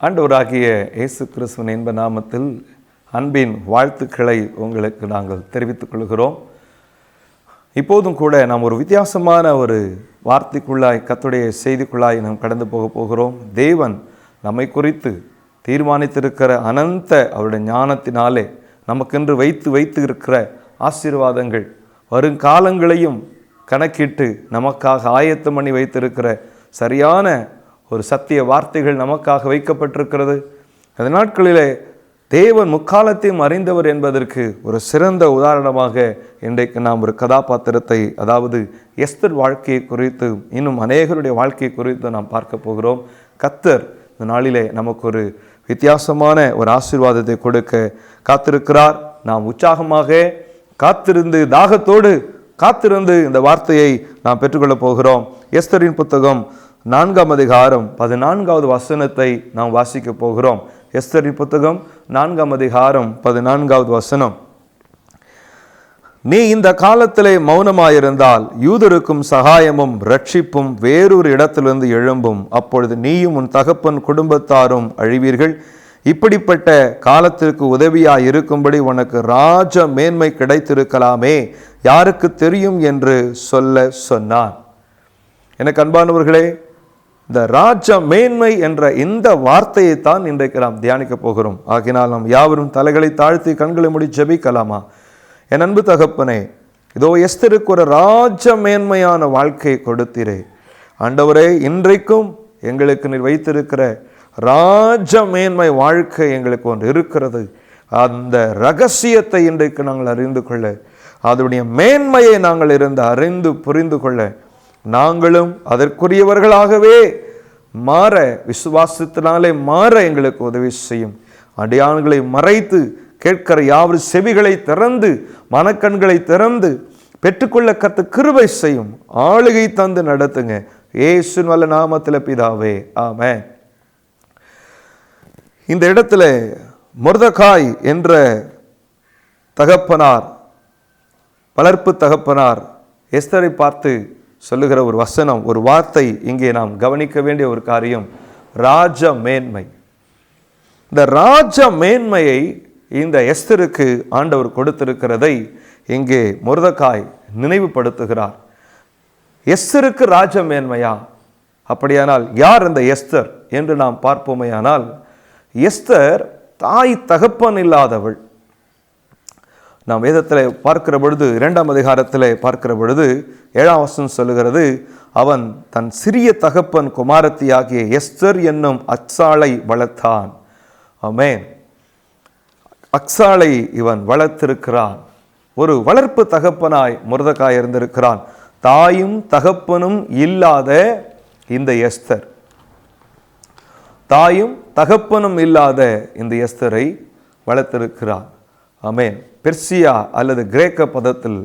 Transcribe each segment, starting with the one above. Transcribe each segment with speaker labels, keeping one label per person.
Speaker 1: ஆண்டவராகிய இயேசு கிறிஸ்துவின் இன்ப நாமத்தில் அன்பின் வாழ்த்துக்களை உங்களுக்கு நாங்கள் தெரிவித்துக் கொள்கிறோம். இப்போதும் கூட நாம் ஒரு வித்தியாசமான ஒரு வார்த்தைக்குள்ளாய், கர்த்தருடைய செய்திக்குள்ளாய் நாம் கடந்து போகிறோம். தேவன் நம்மை குறித்து தீர்மானித்திருக்கிற அனந்த அவருடைய ஞானத்தினாலே நமக்கென்று வைத்து இருக்கிற ஆசீர்வாதங்கள், வருங்காலங்களையும் கணக்கிட்டு நமக்காக ஆயத்தம் பண்ணி வைத்திருக்கிற சரியான ஒரு சத்திய வார்த்தைகள் நமக்காக வைக்கப்பட்டிருக்கிறது. அந்த நாட்களிலே தேவன் முக்காலத்தையும் அறிந்தவர் என்பதற்கு ஒரு சிறந்த உதாரணமாக இன்றைக்கு நாம் ஒரு கதாபாத்திரத்தை, அதாவது எஸ்தர் வாழ்க்கையை குறித்து, இன்னும் அநேகருடைய வாழ்க்கையை குறித்து நாம் பார்க்க போகிறோம். கர்த்தர் இந்த நாளிலே நமக்கு ஒரு வித்தியாசமான ஒரு ஆசீர்வாதத்தை கொடுக்க காத்திருக்கிறார். நாம் உற்சாகமாக காத்திருந்து, தாகத்தோடு காத்திருந்து இந்த வார்த்தையை நாம் பெற்றுக்கொள்ளப் போகிறோம். எஸ்தரின் புத்தகம் 4ஆம் அதிகாரம் 14வது வசனத்தை நாம் வாசிக்க போகிறோம். எஸ்தரின் புத்தகம் 4ஆம் அதிகாரம் 14வது வசனம். நீ இந்த காலத்திலே மௌனமாயிருந்தால் யூதருக்கும் சகாயமும் ரட்சிப்பும் வேறொரு இடத்திலிருந்து எழும்பும். அப்பொழுது நீயும் உன் தகப்பன் குடும்பத்தாரும் அழிவீர்கள். இப்படிப்பட்ட காலத்திற்கு உதவியாய் இருக்கும்படி உனக்கு ராஜ மேன்மை கிடைத்திருக்கலாமே, யாருக்கு தெரியும் என்று சொன்னான். எனக்கு அன்பானவர்களே, இந்த ராஜ மேன்மை என்ற இந்த வார்த்தையை தான் இன்றைக்கு நாம் தியானிக்க போகிறோம். ஆகினால் நாம் யாவரும் தலைகளை தாழ்த்தி கண்களை மூடி ஜெபிக்கலாமா? என் அன்பு தகப்பனே, இதோ எஸ்தருக்கு ஒரு ராஜ மேன்மையான வாழ்க்கையை கொடுத்தீரே ஆண்டவரே. இன்றைக்கும் எங்களுக்கு நீர் வைத்திருக்கிற ராஜ மேன்மை வாழ்க்கை எங்களுக்கு ஒன்று இருக்கிறது. அந்த ரகசியத்தை இன்றைக்கு நாங்கள் அறிந்து கொள்ள, அதனுடைய மேன்மையை நாங்கள் அறிந்து புரிந்து கொள்ள, நாங்களும் அதற்குரியவர்களாகவே மாற, விசுவாசத்தினாலே மாற எங்களுக்கு உதவி செய்யும். அடியான்களை மறைத்து கேட்கிற யாவர் செவிகளை திறந்து, மனக்கண்களை திறந்து பெற்றுக்கொள்ள கர்த்தர் கிருபை செய்யும். ஆளுகை தந்து நடத்துங்க. இயேசுவின் வல்ல நாமத்தில் பிதாவே, ஆமென். இந்த இடத்துல மொர்தெகாய் என்ற தகப்பனார், வளர்ப்பு தகப்பனார் எஸ்தரை பார்த்து சொல்லுகிற ஒரு வசனம், ஒரு வார்த்தை இங்கே நாம் கவனிக்க வேண்டிய ஒரு காரியம், ராஜ மேன்மை. இந்த ராஜ மேன்மையை இந்த எஸ்தருக்கு ஆண்டவர் கொடுத்திருக்கிறதை இங்கே மொர்தெகாய் நினைவுபடுத்துகிறார். எஸ்தருக்கு ராஜ மேன்மையா? அப்படியானால் யார் அந்த எஸ்தர் என்று நாம் பார்ப்போமேயானால், எஸ்தர் தாய் தகப்பன் இல்லாதவள். நாம் வேதத்தில் பார்க்கிற பொழுது, 2ஆம் அதிகாரத்தில் பார்க்கிற பொழுது 7ஆம் வசனம் சொல்லுகிறது, அவன் தன் சிறிய தகப்பன் குமாரத்தியாகிய எஸ்தர் என்னும் அக்சாளை வளர்த்தான். ஆமென். அக்சாளை இவன் வளர்த்திருக்கிறான். ஒரு வளர்ப்பு தகப்பனாய் மொர்தெகாய் இருந்திருக்கிறான். தாயும் தகப்பனும் இல்லாத இந்த எஸ்தர், தாயும் தகப்பனும் இல்லாத இந்த எஸ்தரை வளர்த்திருக்கிறான். ஆமென். பெர்சியா அல்லது கிரேக்க பதத்தில்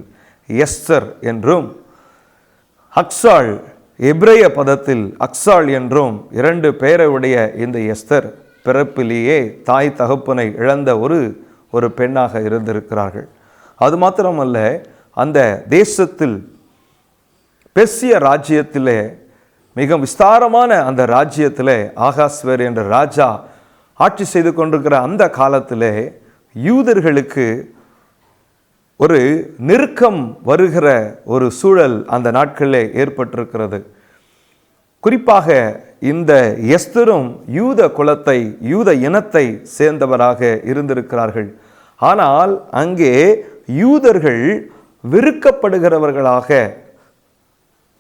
Speaker 1: எஸ்தர் என்றும், அக்சாள் எபிரேய பதத்தில் அக்சாள் என்றும் 2 பெயரையுடைய இந்த எஸ்தர் பிறப்பிலேயே தாய் தகப்பனை இழந்த ஒரு பெண்ணாக இருந்திருக்கிறார்கள். அது மாத்திரமல்ல, அந்த தேசத்தில் பெர்சிய ராஜ்யத்திலே, மிக விஸ்தாரமான அந்த ராஜ்யத்திலே ஆகாஸ்வேர் என்ற ராஜா ஆட்சி செய்து கொண்டிருக்கிற அந்த காலத்திலே யூதர்களுக்கு ஒரு நெருக்கம் வருகிற ஒரு சூழல் அந்த நாட்களிலே ஏற்பட்டிருக்கிறது. குறிப்பாக இந்த எஸ்தரும் யூத குலத்தை, யூத இனத்தை சேர்ந்தவராக இருந்திருக்கிறார்கள். ஆனால் அங்கே யூதர்கள் வெறுக்கப்படுகிறவர்களாக,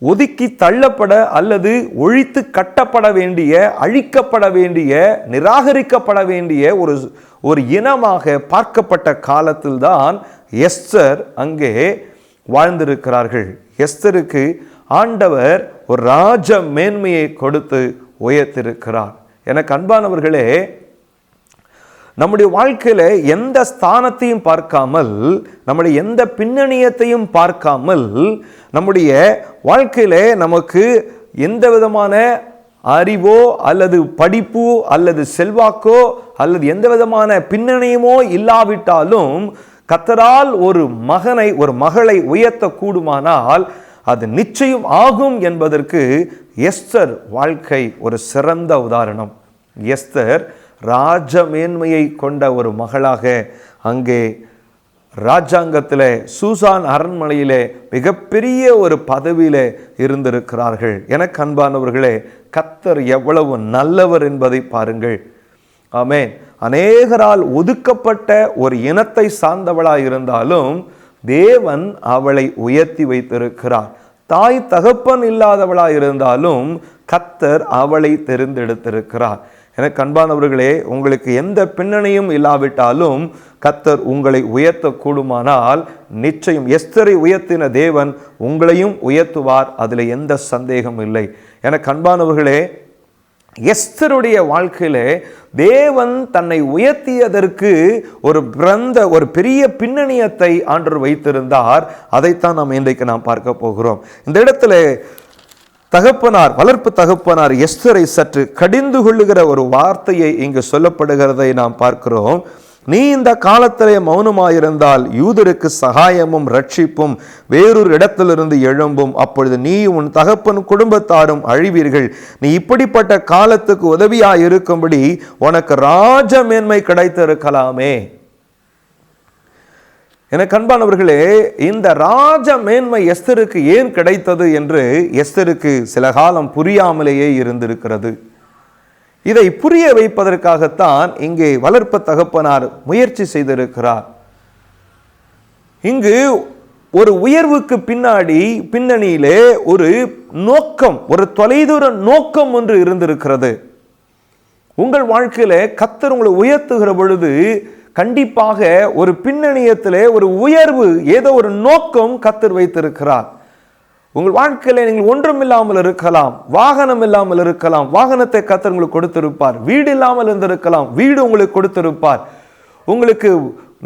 Speaker 1: ஒதுக்கி தள்ளப்பட அல்லது ஒழித்து கட்டப்பட வேண்டிய, அழிக்கப்பட வேண்டிய, நிராகரிக்கப்பட வேண்டிய ஒரு இனமாக பார்க்கப்பட்ட காலத்தில்தான் எஸ்தர் அங்கே வாழ்ந்திருக்கிறார்கள். எஸ்தருக்கு ஆண்டவர் ஒரு ராஜ மேன்மையை கொடுத்து உயர்த்திருக்கிறார். எனக்கு அன்பானவர்களே, நம்முடைய வாழ்க்கையில எந்த ஸ்தானத்தையும் பார்க்காமல், நம்முடைய எந்த பின்னணியத்தையும் பார்க்காமல், நம்முடைய வாழ்க்கையில நமக்கு எந்த விதமான அறிவோ அல்லது படிப்போ அல்லது செல்வாக்கோ அல்லது எந்த விதமான பின்னணியுமோ இல்லாவிட்டாலும் கர்த்தரால் ஒரு மகனை, ஒரு மகளை உயர்த்த கூடுமானால் அது நிச்சயம் ஆகும் என்பதற்கு எஸ்தர் வாழ்க்கை ஒரு சிறந்த உதாரணம். எஸ்தர் ராஜ மேன்மையை கொண்ட ஒரு மகளாக அங்கே ராஜாங்கத்தில் சூசான் அரண்மனையிலே மிகப்பெரிய ஒரு பதவியிலே இருந்திருக்கிறார்கள். எனக்கு அன்பானவர்களே, கர்த்தர் எவ்வளவு நல்லவர் என்பதை பாருங்கள். ஆமென். அநேகரால் ஒதுக்கப்பட்ட ஒரு இனத்தை சார்ந்தவளாய் இருந்தாலும் தேவன் அவளை உயர்த்தி வைத்திருக்கிறார். தாய் தகப்பன் இல்லாதவளாய் இருந்தாலும் கர்த்தர் அவளை தெரிந்தெடுத்திருக்கிறார். எனக்கு அன்பானவர்களே, உங்களுக்கு எந்த பின்னணியும் இல்லாவிட்டாலும் கர்த்தர் உங்களை உயர்த்த கூடுமானால் நிச்சயம் எஸ்தரை உயர்த்தின தேவன் உங்களையும் உயர்த்துவார். அதில் எந்த சந்தேகம் இல்லை. எனக்கு அன்பானவர்களே, எஸ்தருடைய வாழ்க்கையிலே தேவன் தன்னை உயர்த்தியதற்கு ஒரு பெரிய பின்னணியத்தை ஆண்டவர் வைத்திருந்தார். அதைத்தான் நாம் பார்க்க போகிறோம். இந்த இடத்துல வளர்ப்பு தகப்பனார் எஸ்தரை சற்று கடிந்து கொள்ளுகிற ஒரு வார்த்தையை இங்கு சொல்லப்படுகிறதை நாம் பார்க்கிறோம். நீ இந்த காலத்திலே மௌனமாயிருந்தால் யூதருக்கு சகாயமும் ரட்சிப்பும் வேறொரு இடத்திலிருந்து எழும்பும். அப்பொழுது நீ உன் தகப்பன் குடும்பத்தாரும் அழிவீர்கள். நீ இப்படிப்பட்ட காலத்துக்கு உதவியாய் இருக்கும்படி உனக்கு ராஜ மேன்மை கிடைத்திருக்கலாமே. எனக்கு அன்பானவர்களே, இந்த ராஜ மேன்மை எஸ்தருக்கு ஏன் கிடைத்தது என்று எஸ்தருக்கு சில காலம் புரியாமலேயே இருந்திருக்கிறது. இதை புரிய வைப்பதற்காகத்தான் இங்கே வளர்ப்பு தகப்பனார் முயற்சி செய்திருக்கிறார். இங்கு ஒரு உயர்வுக்கு பின்னணியிலே ஒரு நோக்கம், ஒரு தொலைதூர நோக்கம் ஒன்று இருந்திருக்கிறது. உங்கள் வாழ்க்கையில கர்த்தர் உங்களை உயர்த்துகிற பொழுது கண்டிப்பாக ஒரு பின்னணியத்திலே ஒரு உயர்வு, ஏதோ ஒரு நோக்கம் கர்த்தர் வைத்திருக்கிறார். உங்கள் வாழ்க்கையில நீங்கள் ஒன்றும் இல்லாமல் இருக்கலாம், வாகனம் இல்லாமல் இருக்கலாம், வாகனத்தை கர்த்தர் உங்களுக்கு கொடுத்திருப்பார். வீடு இல்லாமல் இருந்திருக்கலாம், வீடு உங்களுக்கு கொடுத்திருப்பார். உங்களுக்கு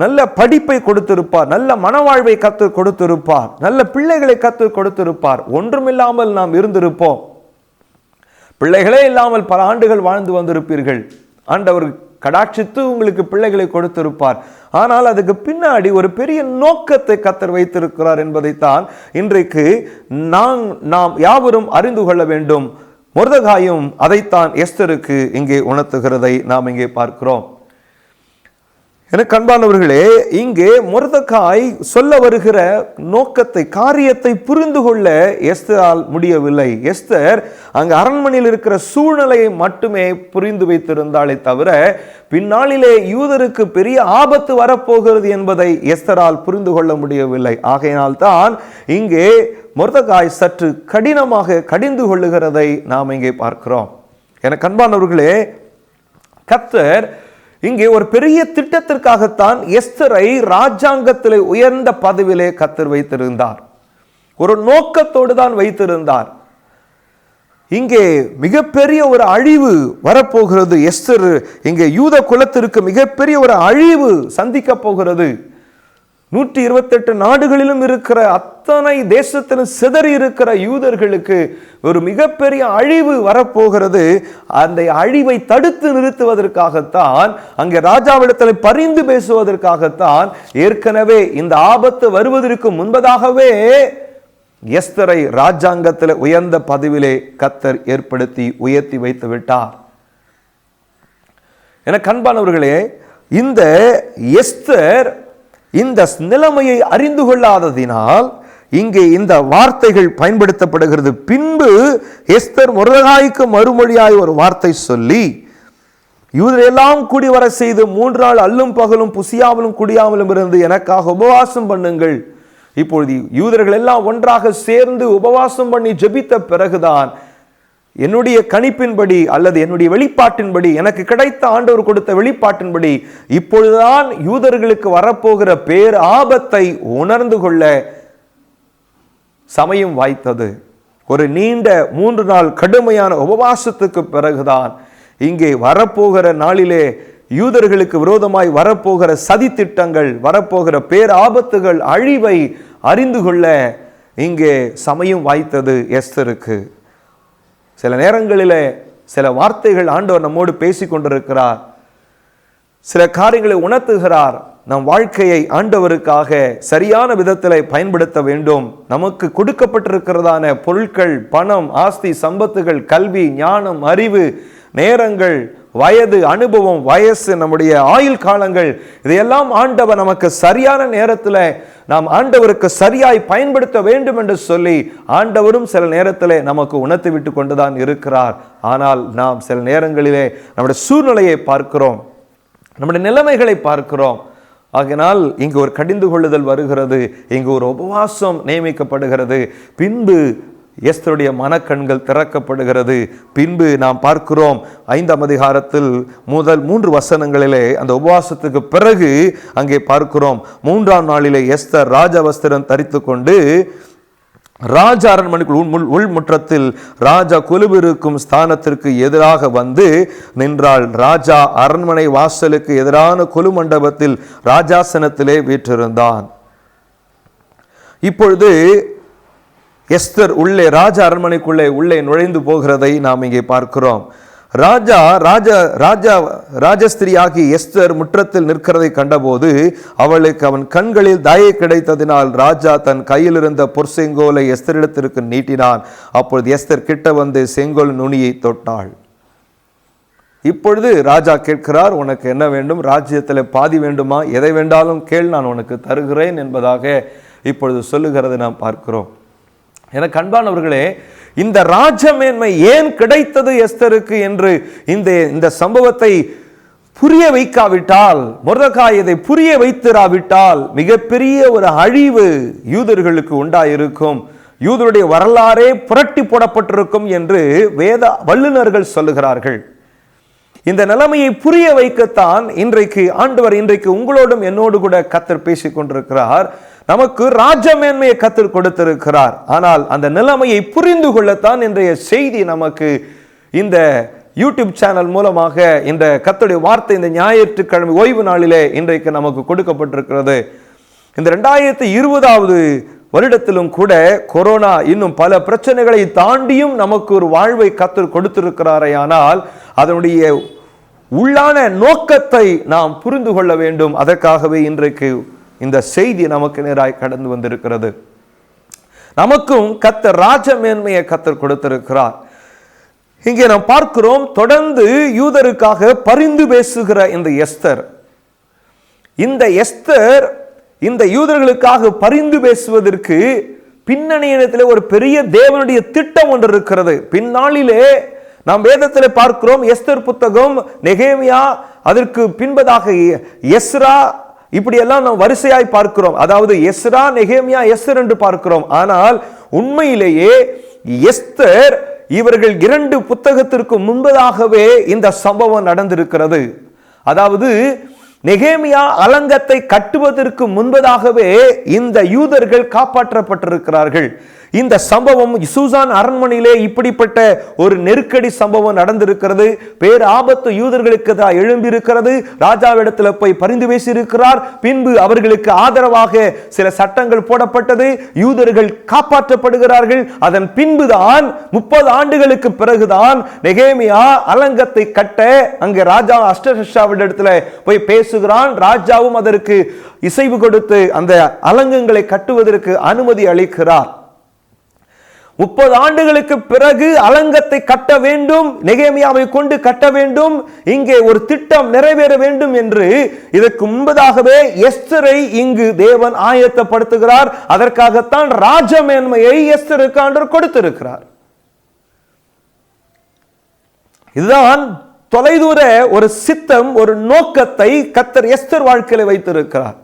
Speaker 1: நல்ல படிப்பை கொடுத்திருப்பார், நல்ல மனவாழ்வை கர்த்தர் கொடுத்திருப்பார், நல்ல பிள்ளைகளை கர்த்தர் கொடுத்திருப்பார். ஒன்றுமில்லாமல் நாம் இருந்திருப்போம். பிள்ளைகளே இல்லாமல் பல ஆண்டுகள் வாழ்ந்து வந்திருப்பீர்கள். ஆண்டவர் கடாட்சித்து உங்களுக்கு பிள்ளைகளை கொடுத்திருப்பார். ஆனால் அதுக்கு பின்னாடி ஒரு பெரிய நோக்கத்தை கர்த்தர் வைத்திருக்கிறார் என்பதைத்தான் இன்றைக்கு நாம் யாவரும் அறிந்து கொள்ள வேண்டும். மொர்தெகாயும் அதைத்தான் எஸ்தருக்கு இங்கே உணர்த்துகிறதை நாம் இங்கே பார்க்கிறோம். எனக்கு அன்பானவர்களே, இங்கே மொர்தெகாய் சொல்ல வருகிற நோக்கத்தை, காரியத்தை புரிந்து கொள்ள எஸ்தரால் முடியவில்லை. எஸ்தர் அங்கு அரண்மனையில் இருக்கிற சூழ்நிலையை மட்டுமே புரிந்து வைத்திருந்தாலே தவிர பின்னாளிலே யூதருக்கு பெரிய ஆபத்து வரப்போகிறது என்பதை எஸ்தரால் புரிந்து கொள்ள முடியவில்லை. ஆகையினால் தான் இங்கே மொர்தெகாய் சற்று கடினமாக கடிந்து கொள்ளுகிறதை நாம் இங்கே பார்க்கிறோம். எனக்கு அன்பானவர்களே, கர்த்தர் இங்கே ஒரு பெரிய திட்டத்திற்காகத்தான் எஸ்தரை ராஜாங்கத்திலே உயர்ந்த பதவியிலே கர்த்தர் வைத்திருந்தார். ஒரு நோக்கத்தோடு தான் வைத்திருந்தார். இங்கே மிகப்பெரிய ஒரு அழிவு வரப்போகிறது. எஸ்தர் இங்கே யூத குலத்திற்கு மிகப்பெரிய ஒரு அழிவு சந்திக்க போகிறது. 128 நாடுகளிலும் இருக்கிற அத்தனை தேசத்திலும் சிதறி இருக்கிற யூதர்களுக்கு ஒரு மிகப்பெரிய அழிவு வரப்போகிறது. அந்த அழிவை தடுத்து நிறுத்துவதற்காகத்தான், அங்கே ராஜாவிடத்தில் பரிந்து பேசுவதற்காகத்தான் ஏற்கனவே இந்த ஆபத்து வருவதற்கு முன்பதாகவே எஸ்தரை ராஜாங்கத்தில் உயர்ந்த பதவியிலே கர்த்தர் ஏற்படுத்தி உயர்த்தி வைத்து விட்டார். என அன்பானவர்களே, இந்த எஸ்தர் இந்த நிலைமையை அறிந்து கொள்ளாததினால் இங்கே இந்த வார்த்தைகள் பயன்படுத்தப்படுகிறது. பின்பு எஸ்தர் மொர்தெகாய்க்கு மறுமொழியாய் ஒரு வார்த்தை சொல்லி, யூதரெல்லாம் கூடி வர செய்து 3 நாள் அல்லும் பகலும் புசியாமலும் குடியாமலும் இருந்து எனக்காக உபவாசம் பண்ணுங்கள். இப்பொழுது யூதர்கள் எல்லாம் ஒன்றாக சேர்ந்து உபவாசம் பண்ணி ஜெபித்த பிறகுதான் என்னுடைய கணிப்பின்படி அல்லது என்னுடைய வெளிப்பாட்டின்படி, எனக்கு கிடைத்த ஆண்டவர் கொடுத்த வெளிப்பாட்டின்படி இப்பொழுதுதான் யூதர்களுக்கு வரப்போகிற பேர் ஆபத்தை உணர்ந்து கொள்ள சமயம் வாய்த்தது. ஒரு நீண்ட 3 நாள் கடுமையான உபவாசத்துக்கு பிறகுதான் இங்கே வரப்போகிற நாளிலே யூதர்களுக்கு விரோதமாய் வரப்போகிற சதி திட்டங்கள், வரப்போகிற பேர் ஆபத்துகள், அழிவை அறிந்து கொள்ள இங்கே சமயம் வாய்த்தது எஸ்தருக்கு. சில நேரங்களில் சில வார்த்தைகள் ஆண்டவர் நம்மோடு பேசி கொண்டிருக்கிறார். சில காரியங்களை உணர்த்துகிறார். நம் வாழ்க்கையை ஆண்டவருக்காக சரியான விதத்தில் பயன்படுத்த வேண்டும். நமக்கு கொடுக்கப்பட்டிருக்கிறதான பொருட்கள், பணம், ஆஸ்தி, சம்பத்துகள், கல்வி, ஞானம், அறிவு, நேரங்கள், வயது, அனுபவம், வயசு, நம்முடைய ஆயுள் காலங்கள், இதையெல்லாம் ஆண்டவர் நமக்கு சரியான நேரத்தில் நாம் ஆண்டவருக்கு சரியாய் பயன்படுத்த வேண்டும் என்று சொல்லி ஆண்டவரும் சில நேரத்திலே நமக்கு உணர்த்தி விட்டு கொண்டுதான் இருக்கிறார். ஆனால் நாம் சில நேரங்களிலே நம்முடைய சூழ்நிலையை பார்க்கிறோம், நம்முடைய நிலைமைகளை பார்க்கிறோம். ஆகினால் இங்கு ஒரு கடிந்து கொள்ளுதல் வருகிறது, இங்கு ஒரு உபவாசம் நியமிக்கப்படுகிறது. பின்பு எஸ்தருடைய மனக்கண்கள் திறக்கப்படுகிறது. பின்பு நாம் பார்க்கிறோம் 5ஆம் அதிகாரத்தில் முதல் 3 வசனங்களிலே அந்த உபவாசத்துக்கு பிறகு அங்கே பார்க்கிறோம் 3ஆம் நாளிலே எஸ்தர் ராஜ வஸ்திரம் தரித்து கொண்டு ராஜ அரண்மனைக்குள் உள்முற்றத்தில் ராஜா கொலுவிருக்கும் ஸ்தானத்திற்கு எதிராக வந்து நின்றாள். ராஜா அரண்மனை வாசலுக்கு எதிரான கொலு மண்டபத்தில் ராஜாசனத்திலே வீற்றிருந்தான். இப்பொழுது எஸ்தர் உள்ளே ராஜ அரண்மனைக்குள்ளே உள்ளே நுழைந்து போகிறதை நாம் இங்கே பார்க்கிறோம். ராஜஸ்திரியாகி எஸ்தர் முற்றத்தில் நிற்கிறதை கண்டபோது அவளுக்கு அவன் கண்களில் தயை கிடைத்ததினால் ராஜா தன் கையில் இருந்த பொற்செங்கோலை எஸ்தரிடத்திற்கு நீட்டினான். அப்பொழுது எஸ்தர் கிட்ட வந்து செங்கோல் நுனியை தொட்டாள். இப்பொழுது ராஜா கேட்கிறார், உனக்கு என்ன வேண்டும்? ராஜ்யத்தில் பாதி வேண்டுமா? எதை வேண்டாலும் கேள், நான் உனக்கு தருகிறேன் என்பதாக இப்பொழுது சொல்லுகிறதை நாம் பார்க்கிறோம். எனக்கு அன்பானவர்களே, இந்த ராஜமேன்மை ஏன் கிடைத்தது எஸ்தருக்கு என்று இந்த சம்பவத்தை புரிய வைக்காவிட்டால், மொர்தெகாய் இதை புரிய வைத்திராவிட்டால் மிகப்பெரிய ஒரு அழிவு யூதர்களுக்கு உண்டாயிருக்கும், யூதருடைய வரலாறே புரட்டி போடப்பட்டிருக்கும் என்று வேத வல்லுநர்கள் சொல்லுகிறார்கள். இந்த நிலைமையை புரிய வைக்கத்தான் இன்றைக்கு ஆண்டவர் உங்களோடும் என்னோடு கூட கர்த்தர் பேசிக் கொண்டிருக்கிறார். நமக்கு ராஜமேன்மையை கர்த்தர் கொடுத்திருக்கிறார். ஆனால் அந்த நிலைமையை புரிந்து கொள்ளத்தான் இன்றைய செய்தி நமக்கு இந்த யூடியூப் சேனல் மூலமாக இந்த கர்த்தருடைய வார்த்தை இந்த ஞாயிற்றுக்கிழமை ஓய்வு நாளிலே இன்றைக்கு நமக்கு கொடுக்கப்பட்டிருக்கிறது. இந்த 2020வது வருடத்திலும் கூட கொரோனா இன்னும் பல பிரச்சனைகளை தாண்டியும் நமக்கு ஒரு வாழ்வை கர்த்தர் கொடுத்திருக்கிறாரே. ஆனால் அதனுடைய உள்ளான நோக்கத்தை நாம் புரிந்து கொள்ள வேண்டும். அதற்காகவே இன்றைக்கு இந்த செய்தி நமக்கு நேராய் கடந்து வந்திருக்கிறது. நமக்கும் கர்த்தர் ராஜமேன்மையை கர்த்தர் கொடுத்திருக்கிறார். இங்கே நாம் பார்க்கிறோம், தொடர்ந்து யூதருக்காக பரிந்து பேசுகிற இந்த எஸ்தர் இந்த யூதர்களுக்காக பரிந்து பேசுவதற்கு பின்னணியினத்திலே ஒரு பெரிய தேவனுடைய திட்டம் ஒன்று இருக்கிறது. பின்னாளிலே நாம் வேதத்தில் பார்க்கிறோம், எஸ்தர் புத்தகம், நெகேமியா, அதற்கு பின்பதாக எஸ்ரா, இப்படியெல்லாம் நாம் வரிசையாய் பார்க்கிறோம். அதாவது எஸ்ரா, நெகேமியா, எஸ்தர் என்று பார்க்கிறோம். ஆனால் உண்மையிலேயே எஸ்தர் இவர்கள் 2 புத்தகத்திற்கு முன்பதாகவே இந்த சம்பவம் நடந்திருக்கிறது. அதாவது நெகேமியா அலங்கத்தை கட்டுவதற்கு முன்பதாகவே இந்த யூதர்கள் காப்பாற்றப்பட்டிருக்கிறார்கள். இந்த சம்பவம் சூசான் அரண்மனையிலே இப்படிப்பட்ட ஒரு நெருக்கடி சம்பவம் நடந்திருக்கிறது. பேர் ஆபத்து யூதர்களுக்கு தான் எழும்பியிருக்கிறது. ராஜாவிடத்தில் போய் பரிந்து பேசியிருக்கிறார். பின்பு அவர்களுக்கு ஆதரவாக சில சட்டங்கள் போடப்பட்டது. யூதர்கள் காப்பாற்றப்படுகிறார்கள். அதன் பின்புதான் 30 ஆண்டுகளுக்கு பிறகுதான் நெகேமியா அலங்கத்தை கட்ட அங்கே ராஜா அஷ்டஷாவிடத்தில் போய் பேசுகிறான். ராஜாவும் அதற்கு இசைவு கொடுத்து அந்த அலங்கங்களை கட்டுவதற்கு அனுமதி அளிக்கிறார். 30 ஆண்டுகளுக்கு பிறகு அலங்கத்தை கட்ட வேண்டும், நெகேமியாவை கொண்டு கட்ட வேண்டும், இங்கே ஒரு திட்டம் நிறைவேற வேண்டும் என்று இதற்கு முன்பதாகவே எஸ்தரை இங்கு தேவன் ஆயத்தப்படுத்துகிறார். அதற்காகத்தான் ராஜமேன்மையை எஸ்தருக்கு ஆண்டவர் கொடுத்திருக்கிறார். இதுதான் தொலைதூர ஒரு சித்தம், ஒரு நோக்கத்தை கர்த்தர் எஸ்தர் வாழ்க்கையில வைத்திருக்கிறார்.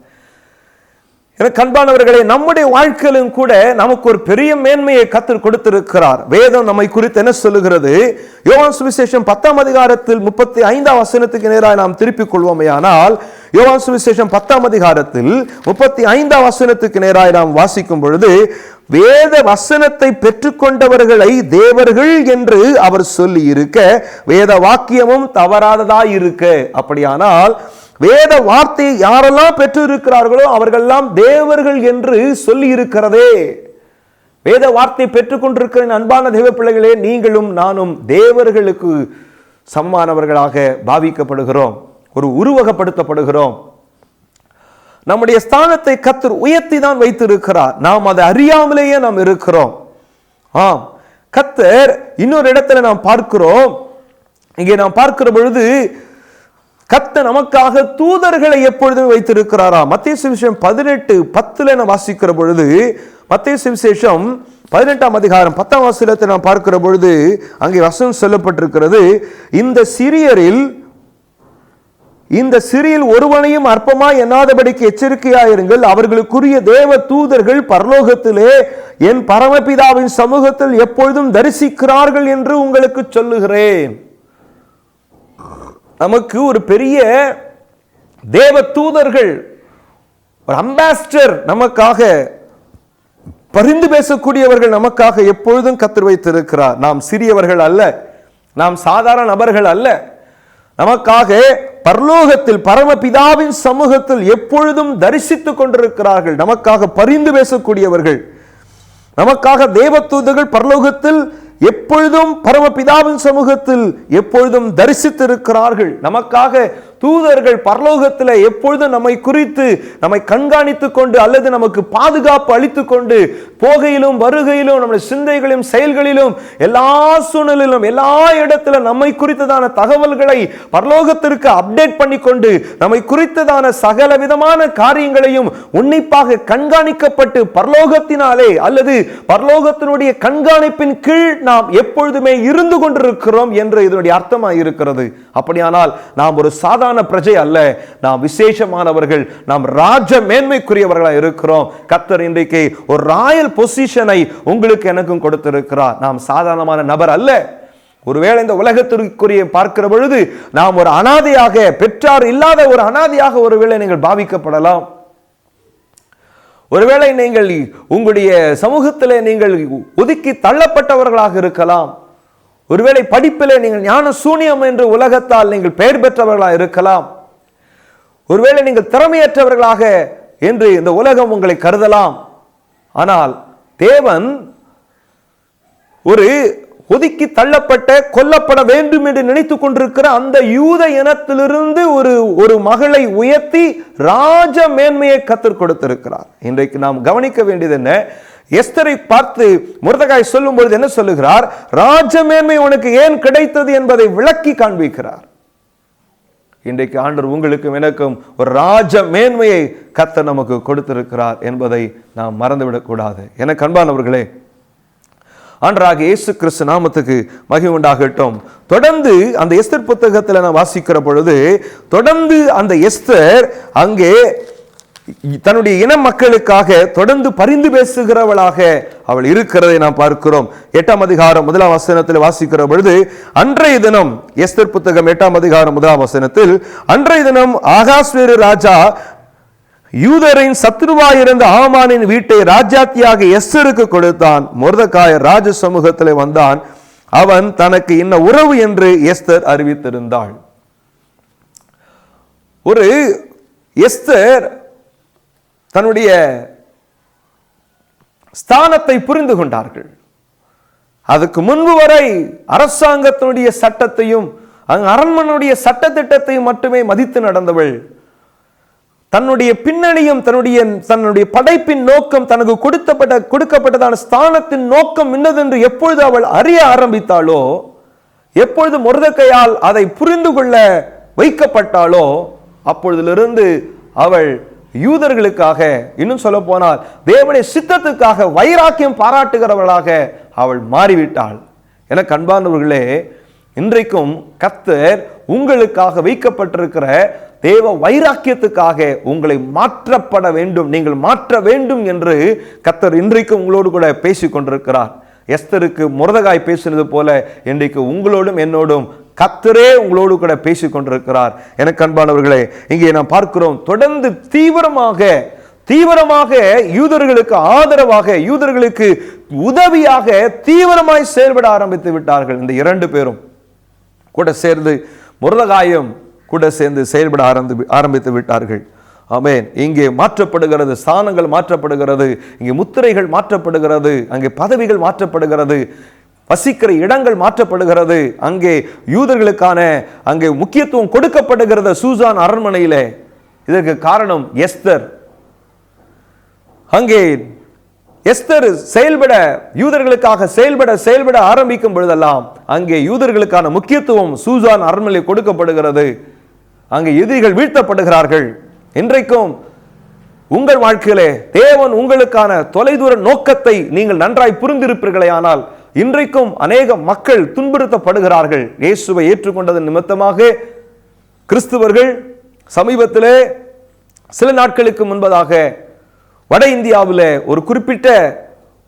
Speaker 1: கண்பானவர்களே, நம்முடைய வாழ்க்கையிலும் கூட நமக்கு ஒரு பெரிய மேன்மையை கர்த்தர் கொடுத்திருக்கிறார். வேதம் நம்மை குறித்து என்ன சொல்லுகிறது? யோவான் சுவிசேஷம் 10ஆம் அதிகாரத்தில் 35ஆம் வசனத்துக்கு நேராக நாம் திருப்பிக் கொள்வோமேயானால், யோவான் சுவிசேஷம் 10ஆம் அதிகாரத்தில் 35ஆம் வசனத்துக்கு நேராக நாம் வாசிக்கும் பொழுது, வேத வசனத்தை பெற்றுக்கொண்டவர்களை தேவர்கள் என்று அவர் சொல்லி இருக்க வேத வாக்கியமும் தவறாததாய் இருக்க. அப்படியானால் வேத வார்த்தையை யாரெல்லாம் பெற்று இருக்கிறார்களோ அவர்களெல்லாம் தேவர்கள் என்று சொல்லி இருக்கிறதே. வேத வார்த்தை பெற்றுக் கொண்டிருக்கிற அன்பான தேவ பிள்ளைகளே, நீங்களும் நானும் தேவர்களுக்கு சமமானவர்களாக பாவிக்கப்படுகிறோம், ஒரு உருவகப்படுத்தப்படுகிறோம். நம்முடைய ஸ்தானத்தை கர்த்தர் உயர்த்தி தான் வைத்திருக்கிறார். நாம் அதை அறியாமலேயே நாம் இருக்கிறோம். கர்த்தர் இன்னொரு இடத்துல நாம் பார்க்கிறோம், இங்கே நாம் பார்க்கிற பொழுது கர்த்தர் நமக்காக தூதர்களை எப்பொழுதும் வைத்திருக்கிறாரா? மத்தேயு சுவிசேஷம் 18:10 நாம் வாசிக்கிற பொழுது, மத்தேயு சுவிசேஷம் 18ஆம் அதிகாரம் 10ஆம் வசனத்தை நாம் பார்க்கிற பொழுது அங்கே வசனம் சொல்லப்பட்டிருக்கிறது, இந்த சிறியில் ஒருவனையும் அற்பமாய் எண்ணாதபடிக்கு எச்சரிக்கையாயிருங்கள். அவர்களுக்குரிய தேவ தூதர்கள் பரலோகத்திலே என் பரமபிதாவின் சமூகத்தில் எப்பொழுதும் தரிசிக்கிறார்கள் என்று உங்களுக்கு சொல்லுகிறேன். நமக்கு ஒரு பெரிய தேவ தூதர்கள், ஒரு அம்பாசிடர் நமக்காக பரிந்து பேசக்கூடியவர்கள் நமக்காக எப்பொழுதும் கர்த்தர் வைத்திருக்கிறார். நாம் சிறியவர்கள் அல்ல, நாம் சாதாரண நபர்கள் அல்ல. நமக்காக பரலோகத்தில் பரமபிதாவின் சமூகத்தில் எப்பொழுதும் தரிசித்துக் கொண்டிருக்கிறார்கள். நமக்காக பரிந்து பேசக்கூடியவர்கள், நமக்காக தேவதூதர்கள் பரலோகத்தில் எப்பொழுதும் பரமபிதாவின் சமூகத்தில் எப்பொழுதும் தரிசித்திருக்கிறார்கள். நமக்காக தூதர்கள் பரலோகத்தில் எப்பொழுதும் நம்மை குறித்து நம்மை கண்காணித்துக் கொண்டு அல்லது நமக்கு பாதுகாப்பு அளித்துக் கொண்டு போகையிலும் வருகையிலும் நம்முடைய சிந்தைகளிலும் செயல்களிலும் எல்லா சூழ்நிலையிலும் எல்லா இடத்திலும் நம்மை குறித்ததான தகவல்களை பரலோகத்திற்கு அப்டேட் பண்ணிக்கொண்டு நம்மை குறித்ததான சகல விதமான காரியங்களையும் உன்னிப்பாக கண்காணிக்கப்பட்டு பரலோகத்தினாலே அல்லது பரலோகத்தினுடைய கண்காணிப்பின் கீழ் நாம் எப்பொழுதுமே இருந்து கொண்டிருக்கிறோம் என்று இதனுடைய அர்த்தமாக இருக்கிறது. அப்படியானால் நாம் ஒரு சாதாரண பிரஜை அல்ல, நாம் விசேஷமானவர்கள், நாம் ராஜ மேன்மைக்குரியவர்களாக இருக்கிறோம். கர்த்தர் இன்றைக்கு ஒரு ராயல் பொசிஷனை உங்களுக்கு எனக்கும் கொடுத்திருக்கிறார். நாம் சாதாரணமான நபர் அல்ல. ஒருவேளை இந்த உலகத்திற்குரிய பார்க்கிற பொழுது நாம் ஒரு அனாதையாக, பெற்றார் இல்லாத ஒரு அனாதையாக ஒருவேளை நீங்கள் பாவிக்கப்படலாம். ஒருவேளை நீங்கள் உங்களுடைய சமூகத்திலே நீங்கள் ஒதுக்கி தள்ளப்பட்டவர்களாக இருக்கலாம். ஒருவேளை படிப்பிலே நீங்கள் ஞான சூனியம் என்று உலகத்தால் நீங்கள் பெயர் பெற்றவர்களாக இருக்கலாம். ஒருவேளை நீங்கள் திறமையற்றவர்களாக என்று இந்த உலகம் உங்களை கருதலாம். ஆனால் தேவன் ஒரு ஒதுக்கி தள்ளப்பட்ட, கொல்லப்பட வேண்டும் என்று நினைத்துக் கொண்டிருக்கிற அந்த யூத இனத்திலிருந்து ஒரு மகளை உயர்த்தி ராஜ மேன்மையை கர்த்தர் கொடுத்திருக்கிறார். இன்றைக்கு நாம் கவனிக்க வேண்டியது என்ன? எஸ்தரை பார்த்து மொர்தெகாய் சொல்லும் பொழுது என்ன சொல்லுகிறார்? ராஜ மேன்மை உனக்கு ஏன் கிடைத்தது என்பதை விளக்கி காண்பிக்கிறார். இன்றைக்கு ஆண்டவர் உங்களுக்கும் எனக்கும் ஒரு ராஜ மேன்மையை கர்த்தர் நமக்கு கொடுத்திருக்கிறார் என்பதை நாம் மறந்துவிடக் கூடாது. எனக்கு அன்பானவர்களே, ஆண்டவராகிய இயேசு கிறிஸ்து நாமத்துக்கு மகிமை உண்டாகட்டும். தொடர்ந்து அந்த எஸ்தர் புத்தகத்தில் நான் வாசிக்கிற பொழுது தொடர்ந்து அந்த எஸ்தர் அங்கே தன்னுடைய இன மக்களுக்காக தொடர்ந்து பரிந்து பேசுகிறவளாக அவள் இருக்கிறதை நாம் பார்க்கிறோம். 8ஆம் அதிகாரம் 1ஆம் வசனத்தில் வாசிக்கிற பொழுது, அன்றைய தினம், எஸ்தர் புத்தகம் 8ஆம் அதிகாரம் 1ஆம் வசனத்தில், அன்றைய தினம் ஆகாஸ்வேரு ராஜா யூதரின் சத்ருவாயிருந்த ஆமானின் வீட்டை ராஜாத்தியாக எஸ்தருக்கு கொடுத்தான். மொர்தெகாய் ராஜ சமூகத்தில் வந்தான். அவன் தனக்கு இன்ன உறவு என்று எஸ்தர் அறிவித்திருந்தாள். ஒரு எஸ்தர் தன்னுடைய ஸ்தானத்தை புரிந்து கொண்டார்கள். அதுக்கு முன்பு வரை அரசாங்கத்தினுடைய சட்டத்தையும் அரண்மனையுடைய சட்டத்திட்டத்தையும் மட்டுமே மதித்து நடந்தவள். தன்னுடைய பின்னணியும் தன்னுடைய படைப்பின் நோக்கம், தனக்கு கொடுக்கப்பட்டதான ஸ்தானத்தின் நோக்கம் என்னதென்று எப்பொழுது அவள் அறிய ஆரம்பித்தாளோ, எப்பொழுது மொர்தெகாயால் அதை புரிந்து கொள்ள வைக்கப்பட்டாளோ, அப்பொழுதிலிருந்து அவள் யூதர்களுக்காக, இன்னும் சொல்ல போனால் தேவனுடைய சித்தத்துக்காக வைராக்கியம் பாராட்டுகிறவர்களாக அவள் மாறிவிட்டாள். எனக்கு அன்பானவர்களே, இன்றைக்கும் கர்த்தர் உங்களுக்காக வைக்கப்பட்டிருக்கிற தேவ வைராக்கியத்துக்காக உங்களை மாற்றப்பட வேண்டும், நீங்கள் மாற்ற வேண்டும் என்று கர்த்தர் இன்றைக்கும் உங்களோடு கூட பேசிக் கொண்டிருக்கிறார். எஸ்தருக்கு மொர்தெகாய் பேசினது போல இன்றைக்கு உங்களோடும் என்னோடும் கர்த்தரே உங்களோடு கூட பேசிக் கொண்டிருக்கிறார். எனக்கு அன்பானவர்களே, இங்கே நாம் பார்க்கிறோம், தொடர்ந்து தீவிரமாக யூதர்களுக்கு ஆதரவாக, யூதர்களுக்கு உதவியாக தீவிரமாய் செயல்பட ஆரம்பித்து விட்டார்கள். இந்த இரண்டு பேரும் கூட சேர்ந்து, மொர்தெகாயும் கூட சேர்ந்து செயல்பட ஆரம்பித்து விட்டார்கள். ஆமென். இங்கே மாற்றப்படுகிறது, ஸ்தானங்கள் மாற்றப்படுகிறது, இங்கே முத்திரைகள் மாற்றப்படுகிறது, அங்கே பதவிகள் மாற்றப்படுகிறது, வசிக்கிற இடங்கள் மாற்றப்படுகிறது, அங்கே யூதர்களுக்கான அங்கே முக்கியத்துவம் கொடுக்கப்படுகிறது சூசான் அரண்மனையிலே. இதற்கு காரணம் எஸ்தர். அங்கே எஸ்தர் யூதர்களுக்காக செயல்பட ஆரம்பிக்கும் பொழுதெல்லாம் அங்கே யூதர்களுக்கான முக்கியத்துவம் சூசான் அரண்மனையில் கொடுக்கப்படுகிறது. அங்கே எதிரிகள் வீழ்த்தப்படுகிறார்கள். இன்றைக்கும் உங்கள் வாழ்க்கையிலே தேவன் உங்களுக்கான தொலைதூர நோக்கத்தை நீங்கள் நன்றாய் புரிந்திருப்பீர்களே, ஆனால் இன்றைக்கும் அநேக மக்கள் துன்புறுத்தப்படுகிறார்கள். இயேசுவை ஏற்றுக்கொண்டதன் நிமித்தமாக கிறிஸ்துவர்கள் சமீபத்திலே சில நாட்களுக்கு முன்பதாக வட இந்தியாவில் ஒரு குறிப்பிட்ட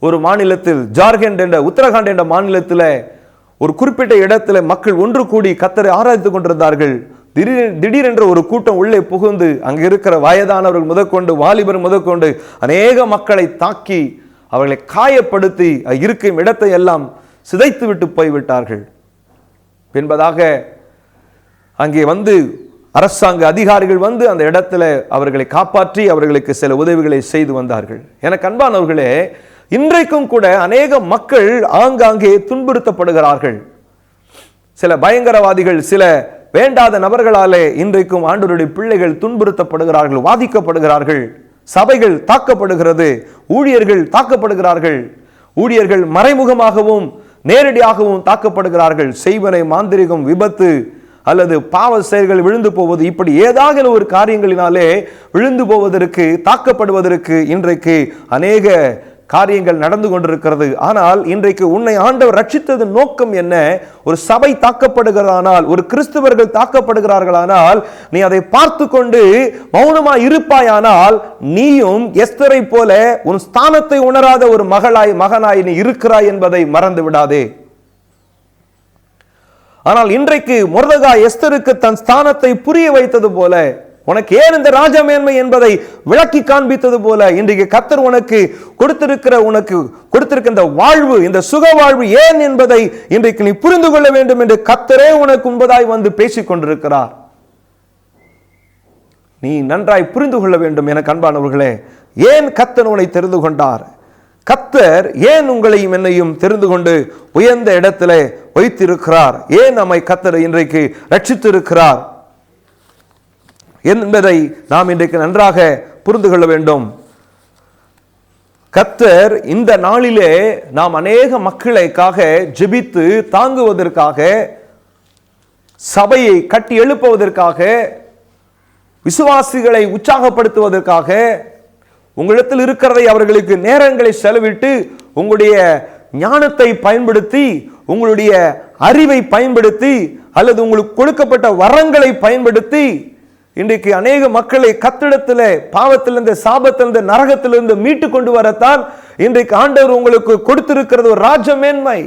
Speaker 1: ஒரு மாநிலத்தில், ஜார்க்கண்ட் என்ற உத்தரகாண்ட் என்ற மாநிலத்தில் ஒரு குறிப்பிட்ட இடத்துல மக்கள் ஒன்று கூடி கர்த்தரை ஆராதித்துக் கொண்டிருந்தார்கள். திடீரென்ற ஒரு கூட்டம் உள்ளே புகுந்து அங்கே இருக்கிற வயதானவர்கள் முதற்கொண்டு வாலிபர் முதற்கொண்டு அநேக மக்களை தாக்கி அவர்களை காயப்படுத்தி இருக்கும் இடத்தை எல்லாம் சிதைத்து விட்டு போய்விட்டார்கள். பின்பதாக அங்கே வந்து அரசாங்க அதிகாரிகள் வந்து அந்த இடத்துல அவர்களை காப்பாற்றி அவர்களுக்கு சில உதவிகளை செய்து வந்தார்கள். எனக்கு அன்பானவர்களே, இன்றைக்கும் கூட அநேக மக்கள் ஆங்காங்கே துன்புறுத்தப்படுகிறார்கள். சில பயங்கரவாதிகள், சில வேண்டாத நபர்களாலே இன்றைக்கும் ஆண்டவருடைய பிள்ளைகள் துன்புறுத்தப்படுகிறார்கள், வாதிக்கப்படுகிறார்கள். சபைகள் தாக்கப்படுகிறது, ஊழியர்கள் தாக்கப்படுகிறார்கள். ஊழியர்கள் மறைமுகமாகவும் நேரடியாகவும் தாக்கப்படுகிறார்கள். செய்வனை, மாந்திரிகம், விபத்து அல்லது பாவ செயல்கள் விழுந்து போவது, இப்படி ஏதாவது ஒரு காரியங்களினாலே விழுந்து போவதற்கு, தாக்கப்படுவதற்கு இன்றைக்கு அநேக காரியங்கள் நடந்து கொண்டிருக்கிறது. ஆனால் இன்றைக்கு உன்னை ஆண்டவர் ரட்சித்தது நோக்கம் என்ன? ஒரு சபை தாக்கப்படுகிறானால், ஒரு கிறிஸ்தவர்கள் தாக்கப்படுகிறார்களானால் நீ அதை பார்த்து கொண்டு மௌனமாய் இருப்பாயானால் நீயும் எஸ்தரை போல உன் ஸ்தானத்தை உணராத ஒரு மகனாய் நீ இருக்கிறாய் என்பதை மறந்து விடாதே. ஆனால் இன்றைக்கு மொர்தெகாய் எஸ்தருக்கு தன் ஸ்தானத்தை புரிய வைத்தது போல, உனக்கு ஏன் இந்த ராஜமேன்மை என்பதை விளக்கி காண்பித்தது போல, இன்றைக்கு கர்த்தர் உனக்கு கொடுத்திருக்கிற இந்த வாழ்வு, இந்த சுக வாழ்வு ஏன் என்பதை இன்றைக்கு நீ புரிந்து கொள்ள வேண்டும் என்று கர்த்தரே உனக்கு முன்பதாய் வந்து பேசிக் கொண்டிருக்கிறார். நீ நன்றாய் புரிந்து கொள்ள வேண்டும். எனக்கு அன்பானவர்களே, ஏன் கர்த்தர் உன்னை தெரிந்து கொண்டார்? கர்த்தர் ஏன் உங்களையும் என்னையும் தெரிந்து கொண்டு உயர்ந்த இடத்திலே வைத்திருக்கிறார்? ஏன் நம்மை கர்த்தர் இன்றைக்கு ரட்சித்திருக்கிறார் என்பதை நாம் இன்றைக்கு நன்றாக புரிந்து கொள்ள வேண்டும். கர்த்தர் இந்த நாளிலே நாம் அநேக மக்களுக்காக ஜெபித்து தாங்குவதற்காக, சபையை கட்டி எழுப்புவதற்காக, விசுவாசிகளை உற்சாகப்படுத்துவதற்காக, உங்களிடத்தில் இருக்கிறதை அவர்களுக்கு நேரங்களை செலவிட்டு உங்களுடைய ஞானத்தை பயன்படுத்தி, உங்களுடைய அறிவை பயன்படுத்தி, அல்லது உங்களுக்கு கொடுக்கப்பட்ட வரங்களை பயன்படுத்தி இன்றைக்கு அநேக மக்களை கர்த்தரிடத்திலே பாவத்திலிருந்து, சாபத்திலிருந்து, நரகத்திலிருந்து மீட்டு கொண்டு வரத்தான் இன்றைக்கு ஆண்டவர் உங்களுக்கு கொடுத்திருக்கிறது ஒரு ராஜமேன்மை.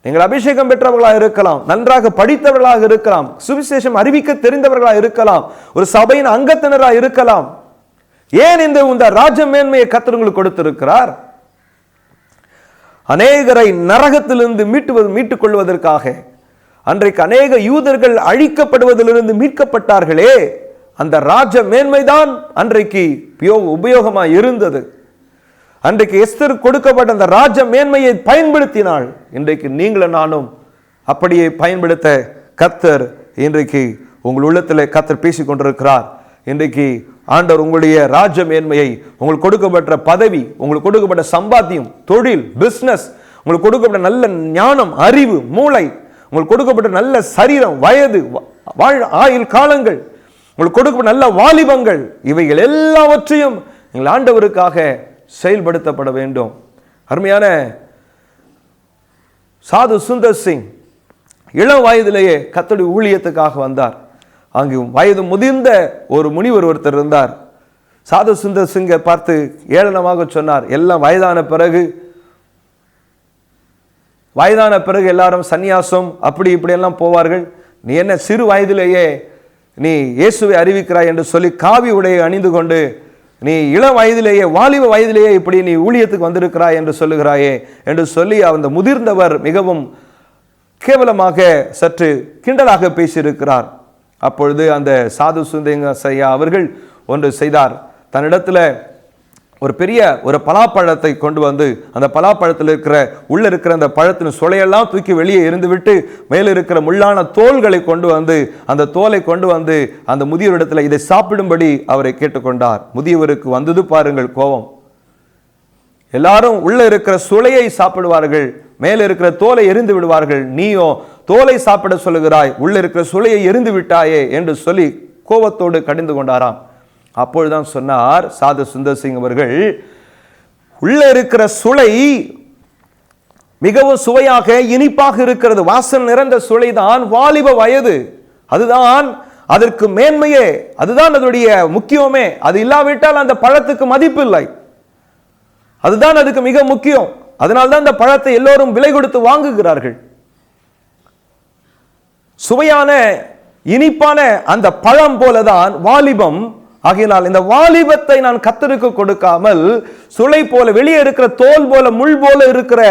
Speaker 1: நீங்கள் அபிஷேகம் பெற்றவர்களாக இருக்கலாம், நன்றாக படித்தவர்களாக இருக்கலாம், சுவிசேஷம் அறிவிக்க தெரிந்தவர்களாக இருக்கலாம், ஒரு சபையின் அங்கத்தினராக இருக்கலாம். ஏன் இந்த ராஜமேன்மையை கர்த்தர் உங்களுக்கு கொடுத்திருக்கிறார்? அநேகரை நரகத்திலிருந்து மீட்டுக் கொள்வதற்காக. அன்றைக்கு அநேக யூதர்கள் அழிக்கப்படுவதிலிருந்து மீட்கப்பட்டார்களே, அந்த ராஜ மேன்மைதான் அன்றைக்கு உபயோகமாக இருந்தது. அன்றைக்கு எஸ்தர் கொடுக்கப்பட்ட அந்த ராஜ மேன்மையை பயன்படுத்தினாள். இன்றைக்கு நீங்களும் நானும் அப்படியே பயன்படுத்த கர்த்தர் இன்றைக்கு உங்கள் உள்ளத்தில் கர்த்தர் பேசிக் கொண்டிருக்கிறார். இன்றைக்கு ஆண்டவர் உங்களுடைய ராஜ மேன்மையை, உங்களுக்கு கொடுக்கப்பட்ட பதவி, உங்களுக்கு கொடுக்கப்பட்ட சம்பாத்தியம், தொழில், பிசினஸ், உங்களுக்கு கொடுக்கப்பட்ட நல்ல ஞானம், அறிவு, மூளை, உங்களுக்கு கொடுக்கப்பட்ட நல்ல சரீரம், வயது, ஆயுள் காலங்கள், உங்களுக்கு கொடுக்கப்பட்ட நல்ல வாலிபங்கள், இவைகள் எல்லாவற்றையும் நீங்கள் ஆண்டவருக்காக செயல்படுத்தப்பட வேண்டும். அருமையான சாது சுந்தர் சிங் இளம் வயதிலேயே கர்த்தருடைய ஊழியத்துக்காக வந்தார். அங்கு வயது முதிர்ந்த ஒரு முனிவர் ஒருத்தர் இருந்தார். சாது சுந்தர் சிங்கை பார்த்து ஏளனமாக சொன்னார், எல்லாம் வயதான பிறகு எல்லாரும் சந்நியாசம் அப்படி இப்படி எல்லாம் போவார்கள், நீ என்ன சிறு வயதிலேயே நீ இயேசுவை அறிவிக்கிறாய் என்று சொல்லி காவி உடையை அணிந்து கொண்டு நீ இளம் வயதிலேயே, வாலிப வயதிலேயே இப்படி நீ ஊழியத்துக்கு வந்திருக்கிறாய் என்று சொல்லுகிறாயே என்று சொல்லி அந்த முதிர்ந்தவர் மிகவும் கேவலமாக, சற்று கிண்டலாக பேசியிருக்கிறார். அப்பொழுது அந்த சாது சுந்தரையா அவர்கள் ஒன்று செய்தார். தன்னிடத்தில் ஒரு பெரிய ஒரு பலாப்பழத்தை கொண்டு வந்து, அந்த பலாப்பழத்தில் உள்ள இருக்கிற அந்த பழத்தின் சுளையெல்லாம் தூக்கி வெளியே இருந்துவிட்டு மேலே இருக்கிற முள்ளான தோள்களை கொண்டு வந்து, அந்த தோலை கொண்டு வந்து அந்த முதியவரிடத்தில் இதை சாப்பிடும்படி அவரை கேட்டுக்கொண்டார். முதியவருக்கு வந்தது பாருங்கள் கோபம். எல்லாரும் உள்ள இருக்கிற சுளையை சாப்பிடுவார்கள், மேலே இருக்கிற தோலை எரிந்து விடுவார்கள். நீயோ தோலை சாப்பிட சொல்லுகிறாய், உள்ள இருக்கிற சுளையை எரிந்து விட்டாயே என்று சொல்லி கோபத்தோடு கடிந்து கொண்டாராம். அப்பொழுதுதான் சொன்னார் சாது சுந்தர் சிங் அவர்கள், உள்ள இருக்கிற சுளை மிகவும் சுவையாக இனிப்பாக இருக்கிறது. வாசம் நிறைந்த சுளைதான் வாலிப வயது. அதுதான் அதற்கு மேன்மையே, அதுதான் அதனுடைய முக்கியமே. அது இல்லாவிட்டால் அந்த பழத்துக்கு மதிப்பு இல்லை. அதுதான் அதுக்கு மிக முக்கியம். அதனால்தான் அந்த பழத்தை எல்லோரும் விலை கொடுத்து வாங்குகிறார்கள். சுவையான இனிப்பான அந்த பழம் போலதான் வாலிபம். ஆகையினால் இந்த வாலிபத்தை நான் கர்த்தருக்கு கொடுக்காமல் சுளை போல, வெளியே இருக்கிற தோல் போல, முள் போல இருக்கிற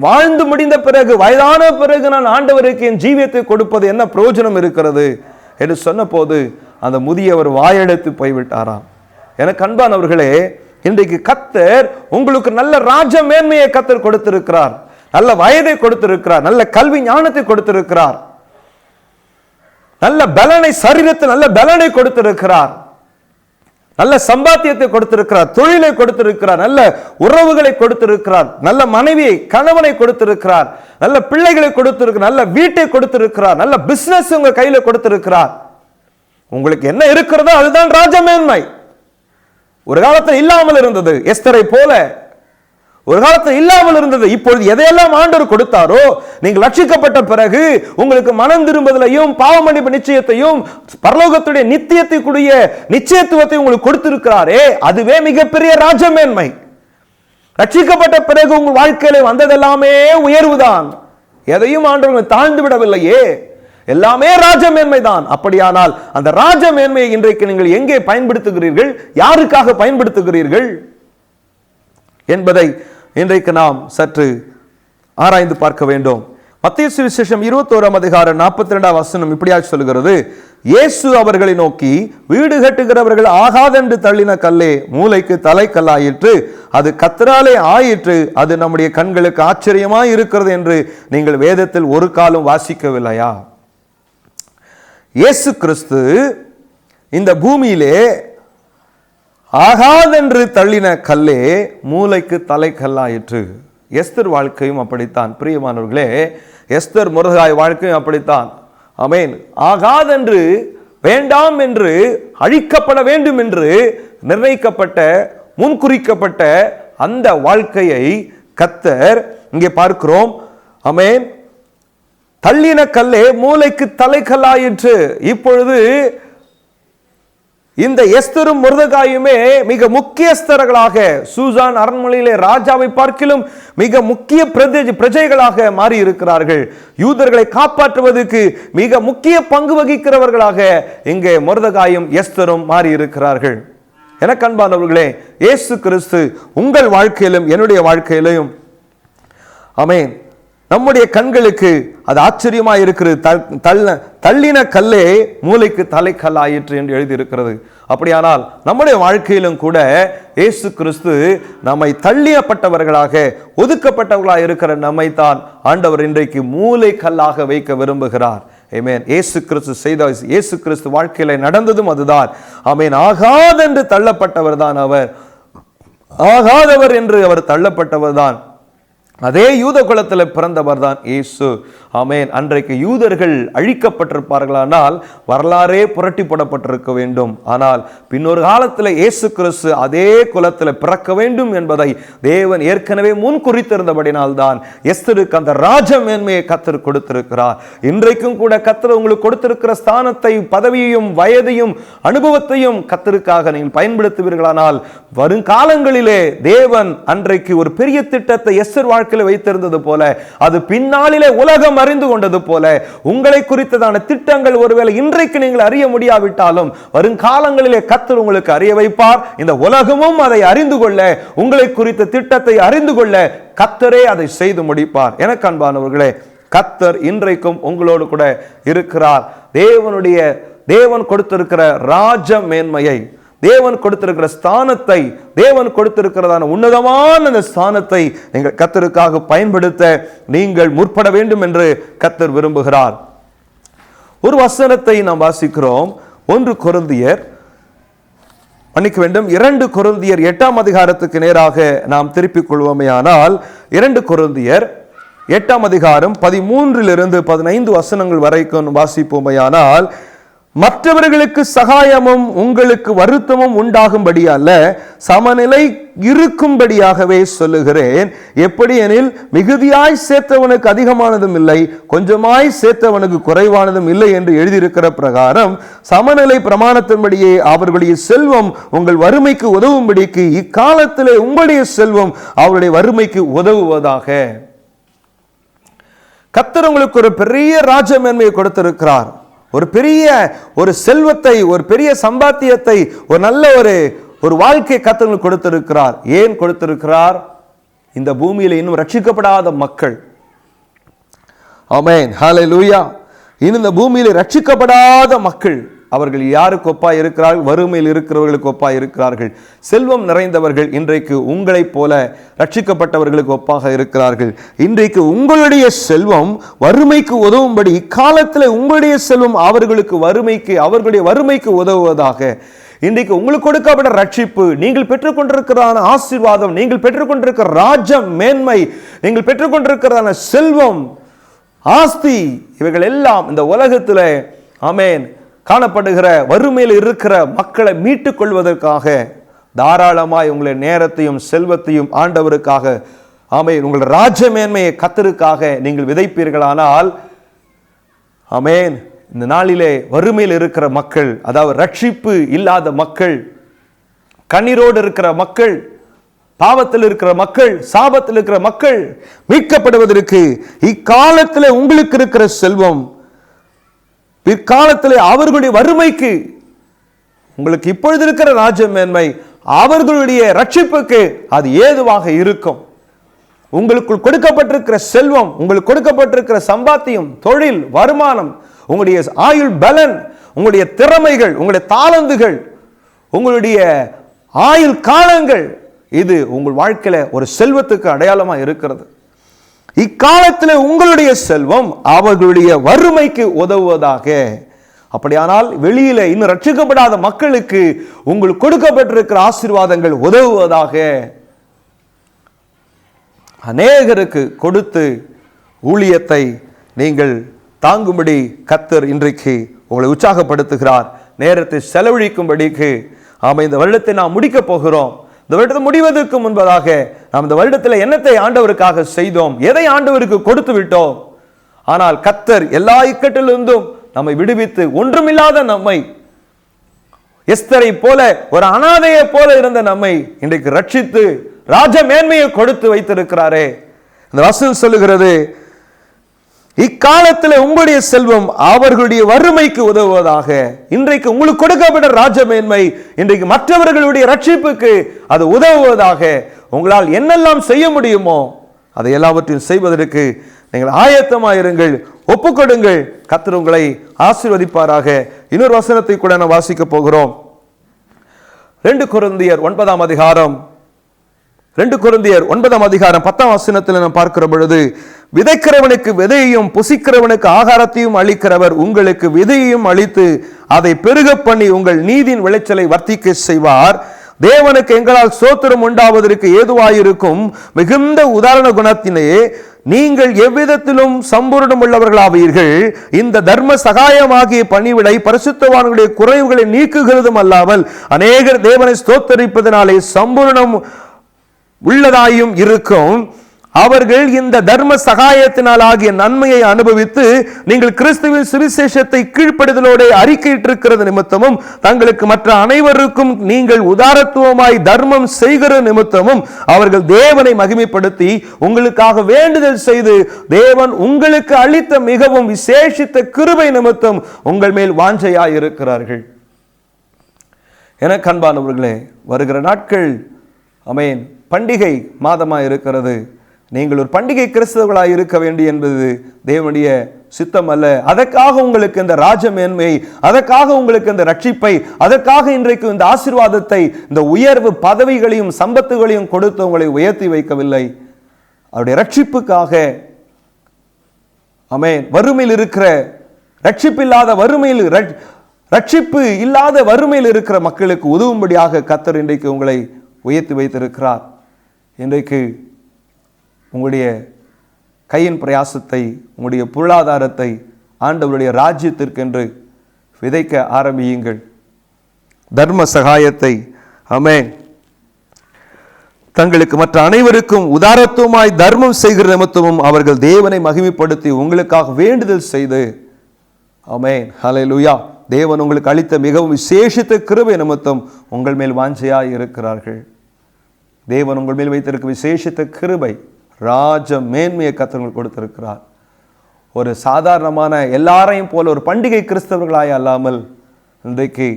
Speaker 1: வாழ்ந்து முடிந்த பிறகு, வயதான பிறகு நான் ஆண்டவருக்கு என் ஜீவியத்தை கொடுப்பது என்ன பிரயோஜனம் இருக்கிறது என்று சொன்ன போது அந்த முதியவர் வாயெடுத்து போய்விட்டாராம். எனக்கு அன்பானவர்களே, இன்றைக்கு கர்த்தர் உங்களுக்கு நல்ல ராஜ மேன்மையை கர்த்தர் கொடுத்திருக்கிறார், நல்ல வயதை கொடுத்திருக்கிறார், நல்ல கல்வி ஞானத்தை கொடுத்திருக்கிறார், நல்ல பலனை, சரீரத்தில் நல்ல பலனை கொடுத்திருக்கிறார், நல்ல சம்பாத்தியத்தை கொடுத்திருக்கிறார், தொழிலை கொடுத்திருக்கிறார், நல்ல உறவுகளை கொடுத்திருக்கிறார், நல்ல மனைவியை கணவனை கொடுத்திருக்கிறார், நல்ல பிள்ளைகளை கொடுத்திருக்கிறார், நல்ல வீட்டை கொடுத்திருக்கிறார், நல்ல பிசினஸ் உங்க கையில கொடுத்திருக்கிறார். உங்களுக்கு என்ன இருக்கிறதோ அதுதான் ராஜமேன்மை. ஒரு காலத்தில் இல்லாமல் இருந்தது, எஸ்தரை போல ஒரு காலத்தில் இல்லாமல் இருந்தது. இப்பொழுது எதையெல்லாம் ஆண்டவர் கொடுத்தாரோ, நீங்கள் ரட்சிக்கப்பட்ட பிறகு உங்களுக்கு மனம் திரும்புதலையும் பாவ மன்னிப்பு நிச்சயத்தையும் பரலோகத்துடைய நித்தியத்துக்குரிய நிச்சயத்துவத்தை உங்களுக்கு கொடுத்திருக்கிறாரே, அதுவே மிகப்பெரிய ராஜமேன்மை. ரட்சிக்கப்பட்ட பிறகு உங்கள் வாழ்க்கையில வந்ததெல்லாமே உயர்வுதான். எதையும் ஆண்டவர் தாழ்ந்து விடவில்லையே, எல்லாமே ராஜமேன்மை தான். அப்படியானால் அந்த ராஜமேன்மையை இன்றைக்கு நீங்கள் எங்கே பயன்படுத்துகிறீர்கள், யாருக்காக பயன்படுத்துகிறீர்கள் என்பதை இன்றைக்கு நாம் சற்று ஆராய்ந்து பார்க்க வேண்டும். மத்தேயு சுவிசேஷம் 21ஆம் அதிகாரம் 42ஆம் வசனம் இப்படியாக சொல்கிறது, இயேசு அவர்களை நோக்கி, வீடு கட்டுகிறவர்கள் ஆகாதென்று தள்ளின கல்லே மூலைக்கு தலைக்கல்லாயிற்று, அது கர்த்தராலே ஆயிற்று, அது நம்முடைய கண்களுக்கு ஆச்சரியமாய் இருக்கிறது என்று நீங்கள் வேதத்தில் ஒரு காலம் வாசிக்கவில்லையா? இயேசு கிறிஸ்து இந்த பூமியிலே ஆகாதென்று தள்ளின கல்லே மூலைக்கு தலைக்கல்லாயிற்று. எஸ்தர் வாழ்க்கையும் அப்படித்தான். பிரியமானவர்களே, எஸ்தர் முருகாய் வாழ்க்கையும் அப்படித்தான். ஆமென். ஆகாதென்று, வேண்டாம் என்று, அழிக்கப்பட வேண்டும் என்று நிர்ணயிக்கப்பட்ட, முன்குறிக்கப்பட்ட அந்த வாழ்க்கையை கர்த்தர் இங்கே பார்க்கிறோம். ஆமென். தள்ளின கல்லே மூலைக்கு தலைக்கல்லாயிற்று. இப்பொழுது இந்த எஸ்தரும் மொர்தெகாயுமே மிக முக்கியஸ்தர்களாக, சூசான் அரண்மனையிலே ராஜாவை பார்க்கிலும் மிக முக்கிய பிரஜைகளாக மாறி இருக்கிறார்கள். யூதர்களை காப்பாற்றுவதற்கு மிக முக்கிய பங்கு வகிக்கிறவர்களாக இங்கே மொர்தெகாயும் எஸ்தரும் மாறி இருக்கிறார்கள். எனக்கு அன்பானவர்களே, இயேசு கிறிஸ்து உங்கள் வாழ்க்கையிலும் என்னுடைய வாழ்க்கையிலும் ஆமென், நம்முடைய கண்களுக்கு அது ஆச்சரியமா இருக்கிறது. தள்ளின கல்லே மூலைக்கு தலைக்கல்லாயிற்று என்று எழுதியிருக்கிறது. அப்படியானால் நம்முடைய வாழ்க்கையிலும் கூட இயேசு கிறிஸ்து நம்மை தள்ளியப்பட்டவர்களாக, ஒதுக்கப்பட்டவர்களாக இருக்கிற நம்மை தான் ஆண்டவர் இன்றைக்கு மூலை கல்லாக வைக்க விரும்புகிறார். ஆமென். இயேசு கிறிஸ்து செய்த, இயேசு கிறிஸ்து வாழ்க்கையில நடந்ததும் அதுதான். ஆமென். ஆகாதென்று தள்ளப்பட்டவர் தான் அவர், ஆகாதவர் என்று அவர் தள்ளப்பட்டவர் தான். அதே யூத குலத்தில் பிறந்தவர் தான் இயேசு. ஆமென். அன்றைக்கு யூதர்கள் அழிக்கப்பட்டிருப்பார்களானால் வரலாறே புரட்டி போடப்பட்டிருக்க வேண்டும். ஆனால் பின்னொரு காலத்தில் இயேசு கிறிஸ்து அதே குலத்தில் பிறக்க வேண்டும் என்பதை தேவன் ஏற்கனவே முன் குறித்திருந்தபடினால்தான் எஸ்தருக்கு அந்த ராஜ மேன்மையை கர்த்தர் கொடுத்திருக்கிறார். இன்றைக்கும் கூட கர்த்தர் உங்களுக்கு கொடுத்திருக்கிற ஸ்தானத்தை, பதவியையும், வயதையும், அனுபவத்தையும் கர்த்தருக்காக நீங்கள் பயன்படுத்துவீர்களானால் வருங்காலங்களிலே தேவன் அன்றைக்கு ஒரு பெரிய திட்டத்தை எஸ்தர் வாழ்க்கையில் வைத்திருந்தது போல, அது பின்னாளிலே உலகம் அறிந்து கொண்டது போல, உங்களை குறித்ததான திட்டங்கள் ஒருவேளை இன்றைக்கு நீங்கள் அறிய முடியாவிட்டாலும் வருங்காலங்களிலே கர்த்தர் உங்களுக்கு அறிய வைப்பார். இந்த உலகமும் அதை அறிந்து கொள்ள, உங்களை குறித்த திட்டத்தை அறிந்து கொள்ள கர்த்தரே அதை செய்து முடிப்பார். எனக்கு அன்பானவர்களே, கர்த்தர் இன்றைக்கும் உங்களோடு கூட இருக்கிறார். தேவன் கொடுத்திருக்கிற ராஜ மேன்மையை, தேவன் கொடுத்திருக்கிற ஸ்தானத்தை, தேவன் கொடுத்திருக்கிறதான உன்னதமான அந்த ஸ்தானத்தை நீங்கள் கர்த்தருக்காக பயன்படுத்த நீங்கள் முற்பட வேண்டும் என்று கர்த்தர் விரும்புகிறார். ஒரு வசனத்தை நாம் வாசிக்கிறோம். 1 கொரிந்தியர் மன்னிக்க வேண்டும், 2 கொரிந்தியர் 8ஆம் அதிகாரத்துக்கு நேராக நாம் திருப்பிக் கொள்வோமேயானால் 2 கொரிந்தியர் 8ஆம் அதிகாரம் 13 15 வசனங்கள் வரைக்கும் வாசிப்போமையானால், மற்றவர்களுக்கு சகாயமும் உங்களுக்கு வருத்தமும் உண்டாகும்படி அல்ல, சமநிலை இருக்கும்படியாகவே சொல்லுகிறேன். எப்படி எனில், மிகுதியாய் சேர்த்தவனுக்கு அதிகமானதும் இல்லை, கொஞ்சமாய் சேர்த்தவனுக்கு குறைவானதும் இல்லை என்று எழுதியிருக்கிற பிரகாரம் சமநிலை பிரமாணத்தின்படியே அவர்களுடைய செல்வம் உங்கள் வறுமைக்கு உதவும்படிக்கு இக்காலத்திலே உங்களுடைய செல்வம் அவருடைய வறுமைக்கு உதவுவதாக. கர்த்தர் உங்களுக்கு ஒரு பெரிய ராஜமேன்மையை கொடுத்திருக்கிறார். ஒரு பெரிய செல்வத்தை, ஒரு பெரிய சம்பாத்தியத்தை, ஒரு நல்ல ஒரு வாழ்க்கை கர்த்தர் கொடுத்திருக்கிறார். ஏன் கொடுத்திருக்கிறார்? இந்த பூமியில இன்னும் ரட்சிக்கப்படாத மக்கள், ஆமென், ஹல்லேலூயா, இன்னும் இந்த பூமியில ரட்சிக்கப்படாத மக்கள், அவர்கள் யாருக்கு ஒப்பாய் இருக்கிறார்கள்? வறுமையில் இருக்கிறவர்களுக்கு ஒப்பாய் இருக்கிறார்கள். செல்வம் நிறைந்தவர்கள் இன்றைக்கு உங்களைப் போல ரட்சிக்கப்பட்டவர்களுக்கு ஒப்பாக இருக்கிறார்கள். இன்றைக்கு உங்களுடைய செல்வம் வறுமைக்கு உதவும்படி இக்காலத்தில் உங்களுடைய செல்வம் அவர்களுடைய வறுமைக்கு உதவுவதாக. இன்றைக்கு உங்களுக்கு கொடுக்கப்பட்ட ரட்சிப்பு, நீங்கள் பெற்றுக்கொண்டிருக்கிற ஆசீர்வாதம், நீங்கள் பெற்றுக்கொண்டிருக்கிற ராஜ்யம் மேன்மை, நீங்கள் பெற்றுக்கொண்டிருக்கிற செல்வம், ஆஸ்தி, இவைகள் எல்லாம் இந்த உலகத்தில் ஆமென் காணப்படுகிற வறுமையில் இருக்கிற மக்களை மீட்டுக் கொள்வதற்காக தாராளமாய் உங்களுடைய நேரத்தையும் செல்வத்தையும் ஆண்டவருக்காக, ஆமென், உங்கள் ராஜ்ய மேன்மையை கர்த்தருக்காக நீங்கள் விதைப்பீர்களானால், ஆமென், இந்த நாளிலே வறுமையில் இருக்கிற மக்கள், அதாவது ரட்சிப்பு இல்லாத மக்கள், கண்ணீரோடு இருக்கிற மக்கள், பாவத்தில் இருக்கிற மக்கள், சாபத்தில் இருக்கிற மக்கள் மீட்கப்படுவதற்கு இக்காலத்தில் உங்களுக்கு இருக்கிற செல்வம் பிற்காலத்தில் அவர்களுடைய வறுமைக்கு, உங்களுக்கு இப்பொழுது இருக்கிற ராஜ்யமேன்மை அவர்களுடைய ரட்சிப்புக்கு அது ஏதுவாக இருக்கும். உங்களுக்கு கொடுக்கப்பட்டிருக்கிற செல்வம், உங்களுக்கு கொடுக்கப்பட்டிருக்கிற சம்பாத்தியம், தொழில், வருமானம், உங்களுடைய ஆயுள் பலன், உங்களுடைய திறமைகள், உங்களுடைய தாளந்துகள், உங்களுடைய ஆயுள் காலங்கள், இது உங்கள் வாழ்க்கையில ஒரு செல்வத்துக்கு அடையாளமா இருக்கிறது. இக்காலத்தில் உங்களுடைய செல்வம் அவர்களுடைய வறுமைக்கு உதவுவதாக. அப்படியானால் வெளியில இன்னும் ரட்சிக்கப்படாத மக்களுக்கு உங்களுக்கு கொடுக்கப்பட்டிருக்கிற ஆசீர்வாதங்கள் உதவுவதாக. அநேகருக்கு கொடுத்து ஊழியத்தை நீங்கள் தாங்கும்படி கர்த்தர் இன்றைக்கு உங்களை உற்சாகப்படுத்துகிறார். நேரத்தை செலவழிக்கும்படிக்கு இந்த வருடத்தை நாம் முடிக்க போகிறோம். இந்த வருடத்தை முடிவதற்கு முன்பதாக நாம் இந்த வருடத்தில் என்னத்தை ஆண்டவருக்காக செய்தோம், எதை ஆண்டவருக்கு கொடுத்து விட்டோம். ஆனால் கர்த்தர் எல்லா இக்கட்டிலிருந்தும் நம்மை விடுவித்து, ஒன்றுமில்லாத நம்மை, எஸ்தரை போல ஒரு அனாதையை போல இருந்த நம்மை இன்றைக்கு ரட்சித்து ராஜ மேன்மையை கொடுத்து வைத்திருக்கிறாரே. இந்த வசனம் சொல்லுகிறது, இக்காலத்தில் உங்களுடைய செல்வம் அவர்களுடைய வறுமைக்கு உதவுவதாக. இன்றைக்கு உங்களுக்கு கொடுக்கப்பட்ட ராஜமேன்மை இன்றைக்கு மற்றவர்களுடைய ரட்சிப்புக்கு அது உதவுவதாக. உங்களால் என்னெல்லாம் செய்ய முடியுமோ அதை எல்லாவற்றையும் செய்வதற்கு நீங்கள் ஆயத்தமாயிருங்கள், ஒப்புக்கொடுங்கள். கர்த்தர் உங்களை ஆசீர்வதிப்பாராக. இன்னொரு வசனத்தை கூட நாம் வாசிக்க போகிறோம். 2 கொரிந்தியர் 9ஆம் அதிகாரம் 10ஆம் வசனத்தில் நாம் பார்க்கிற பொழுது, விதைக்கிறவனுக்கு விதையையும் புசிக்கிறவனுக்கு ஆகாரத்தையும் அளிக்கிறவர் உங்களுக்கு விதையையும் அளித்து அதை பெருக பண்ணி உங்கள் நீதியின் விளைச்சலை வர்த்திக்க செய்வார். தேவனுக்கு எங்களால் சோத்திரம் உண்டாவதற்கு ஏதுவாயிருக்கும் மிகுந்த உதாரண குணத்தினே நீங்கள் எவ்விதத்திலும் சம்பூர்ணம் உள்ளவர்களாவீர்கள். இந்த தர்ம சகாயமாகிய பணிவிடை பரிசுத்தவான்களுடைய குறைவுகளை நீக்குகிறதும் அல்லாமல் அநேகர் தேவனை ஸ்தோத்தரிப்பதனாலே சம்பூர்ணம் உள்ளதாயும் இருக்கும். அவர்கள் இந்த தர்ம சகாயத்தினால் ஆகிய நன்மையை அனுபவித்து நீங்கள் கிறிஸ்துவின் சுவிசேஷத்தை கீழ்ப்படிதலோடு அறிக்கையிட்டிருக்கிறது நிமித்தமும் தங்களுக்கு மற்ற அனைவருக்கும் நீங்கள் உதாரத்துவமாய் தர்மம் செய்கிற நிமித்தமும் அவர்கள் தேவனை மகிமைப்படுத்தி உங்களுக்காக வேண்டுதல் செய்து தேவன் உங்களுக்கு அளித்த மிகவும் விசேஷித்த கிருபை நிமித்தம் உங்கள் மேல் வாஞ்சையாய் இருக்கிறார்கள். எனக்கு அன்பானவர்களே, வருகிற நாட்கள் ஆமென் பண்டிகை மாதமாக இருக்கிறது. நீங்கள் ஒரு பண்டிகை கிறிஸ்தவர்களாக இருக்க வேண்டும் என்பது தேவனுடைய சித்தம் அல்ல. அதற்காக உங்களுக்கு இந்த ராஜமேன்மை, அதற்காக உங்களுக்கு இந்த ரட்சிப்பை, அதற்காக இன்றைக்கு இந்த ஆசீர்வாதத்தை, இந்த உயர்வு பதவிகளையும் சம்பத்துகளையும் கொடுத்து உங்களை உயர்த்தி வைக்கவில்லை. அவருடைய ரட்சிப்புக்காக ஆமென் வறுமையில் இருக்கிற, ரட்சிப்பில்லாத வறுமையில் ரட்சிப்பு இல்லாத வறுமையில் இருக்கிற மக்களுக்கு உதவும்படியாக கர்த்தர் இன்றைக்கு உங்களை உயர்த்தி வைத்திருக்கிறார். இன்றைக்கு உங்களுடைய கையின் பிரயாசத்தை, உங்களுடைய பொருளாதாரத்தை ஆண்டவருடைய ராஜ்யத்திற்கென்று விதைக்க ஆரம்பியுங்கள். தர்ம சகாயத்தை ஆமென் தங்களுக்கு மற்ற அனைவருக்கும் உதாரத்துவமாய் தர்மம் செய்கிற நிமித்தமும் அவர்கள் தேவனை மகிமைப்படுத்தி உங்களுக்காக வேண்டுதல் செய்து ஆமென் ஹல்லேலூயா தேவன் உங்களுக்கு அளித்த மிகவும் விசேஷித்த கிருபை நிமித்தம் உங்கள் மேல் வாஞ்சையாய் இருக்கிறார்கள். தேவன் உங்கள் மேல் வைத்திருக்க விசேஷித்த கிருபை ராஜ மேன்மையை கர்த்தர் கொடுத்திருக்கிறார். ஒரு சாதாரணமான எல்லாரையும் போல ஒரு பண்டிகை கிறிஸ்தவர்களாய் அல்லாமல் இன்றைக்கு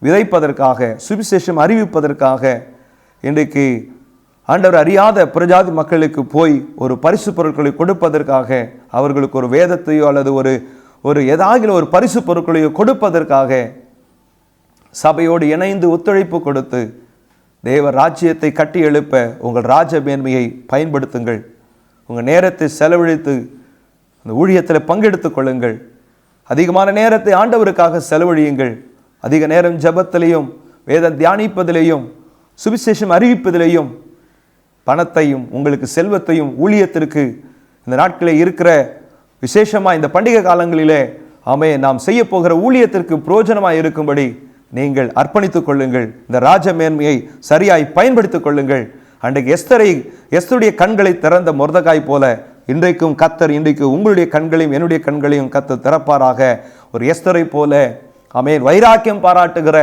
Speaker 1: விதைப்பதற்காக, சுவிசேஷம் அறிவிப்பதற்காக, இன்றைக்கு ஆண்டவர் அறியாத பிரஜாதி மக்களுக்கு போய் ஒரு பரிசு பொருட்களை கொடுப்பதற்காக, அவர்களுக்கு ஒரு வேதத்தையோ அல்லது ஒரு ஏதாவது ஒரு பரிசு பொருட்களையோ கொடுப்பதற்காக சபையோடு இணைந்து ஒத்துழைப்பு கொடுத்து தேவ ராஜ்யத்தை கட்டி எழுப்ப உங்கள் ராஜ மேன்மையை பயன்படுத்துங்கள். உங்கள் நேரத்தை செலவழித்து அந்த ஊழியத்தில் பங்கெடுத்துக் கொள்ளுங்கள். அதிகமான நேரத்தை ஆண்டவருக்காக செலவழியுங்கள். அதிக நேரம் ஜெபத்திலையும் வேதம் தியானிப்பதிலேயும் சுவிசேஷம் அறிவிப்பதிலேயும் பணத்தையும் உங்களுக்கு செல்வத்தையும் ஊழியத்திற்கு இந்த நாட்களில் இருக்கிற விசேஷமாக இந்த பண்டிகை காலங்களிலே நாம் செய்ய போகிற ஊழியத்திற்கு பிரயோஜனமாக இருக்கும்படி நீங்கள் அர்ப்பணித்துக் கொள்ளுங்கள். இந்த ராஜ மேன்மையை சரியாய் பயன்படுத்திக் கொள்ளுங்கள். அன்றைக்கு எஸ்தருடைய கண்களை திறந்த மொர்தெகாய் போல இன்றைக்கும் கர்த்தர் இன்றைக்கு உங்களுடைய கண்களையும் என்னுடைய கண்களையும் கர்த்தர் திறப்பாராக. ஒரு எஸ்தரை போல வைராக்கியம் பாராட்டுகிற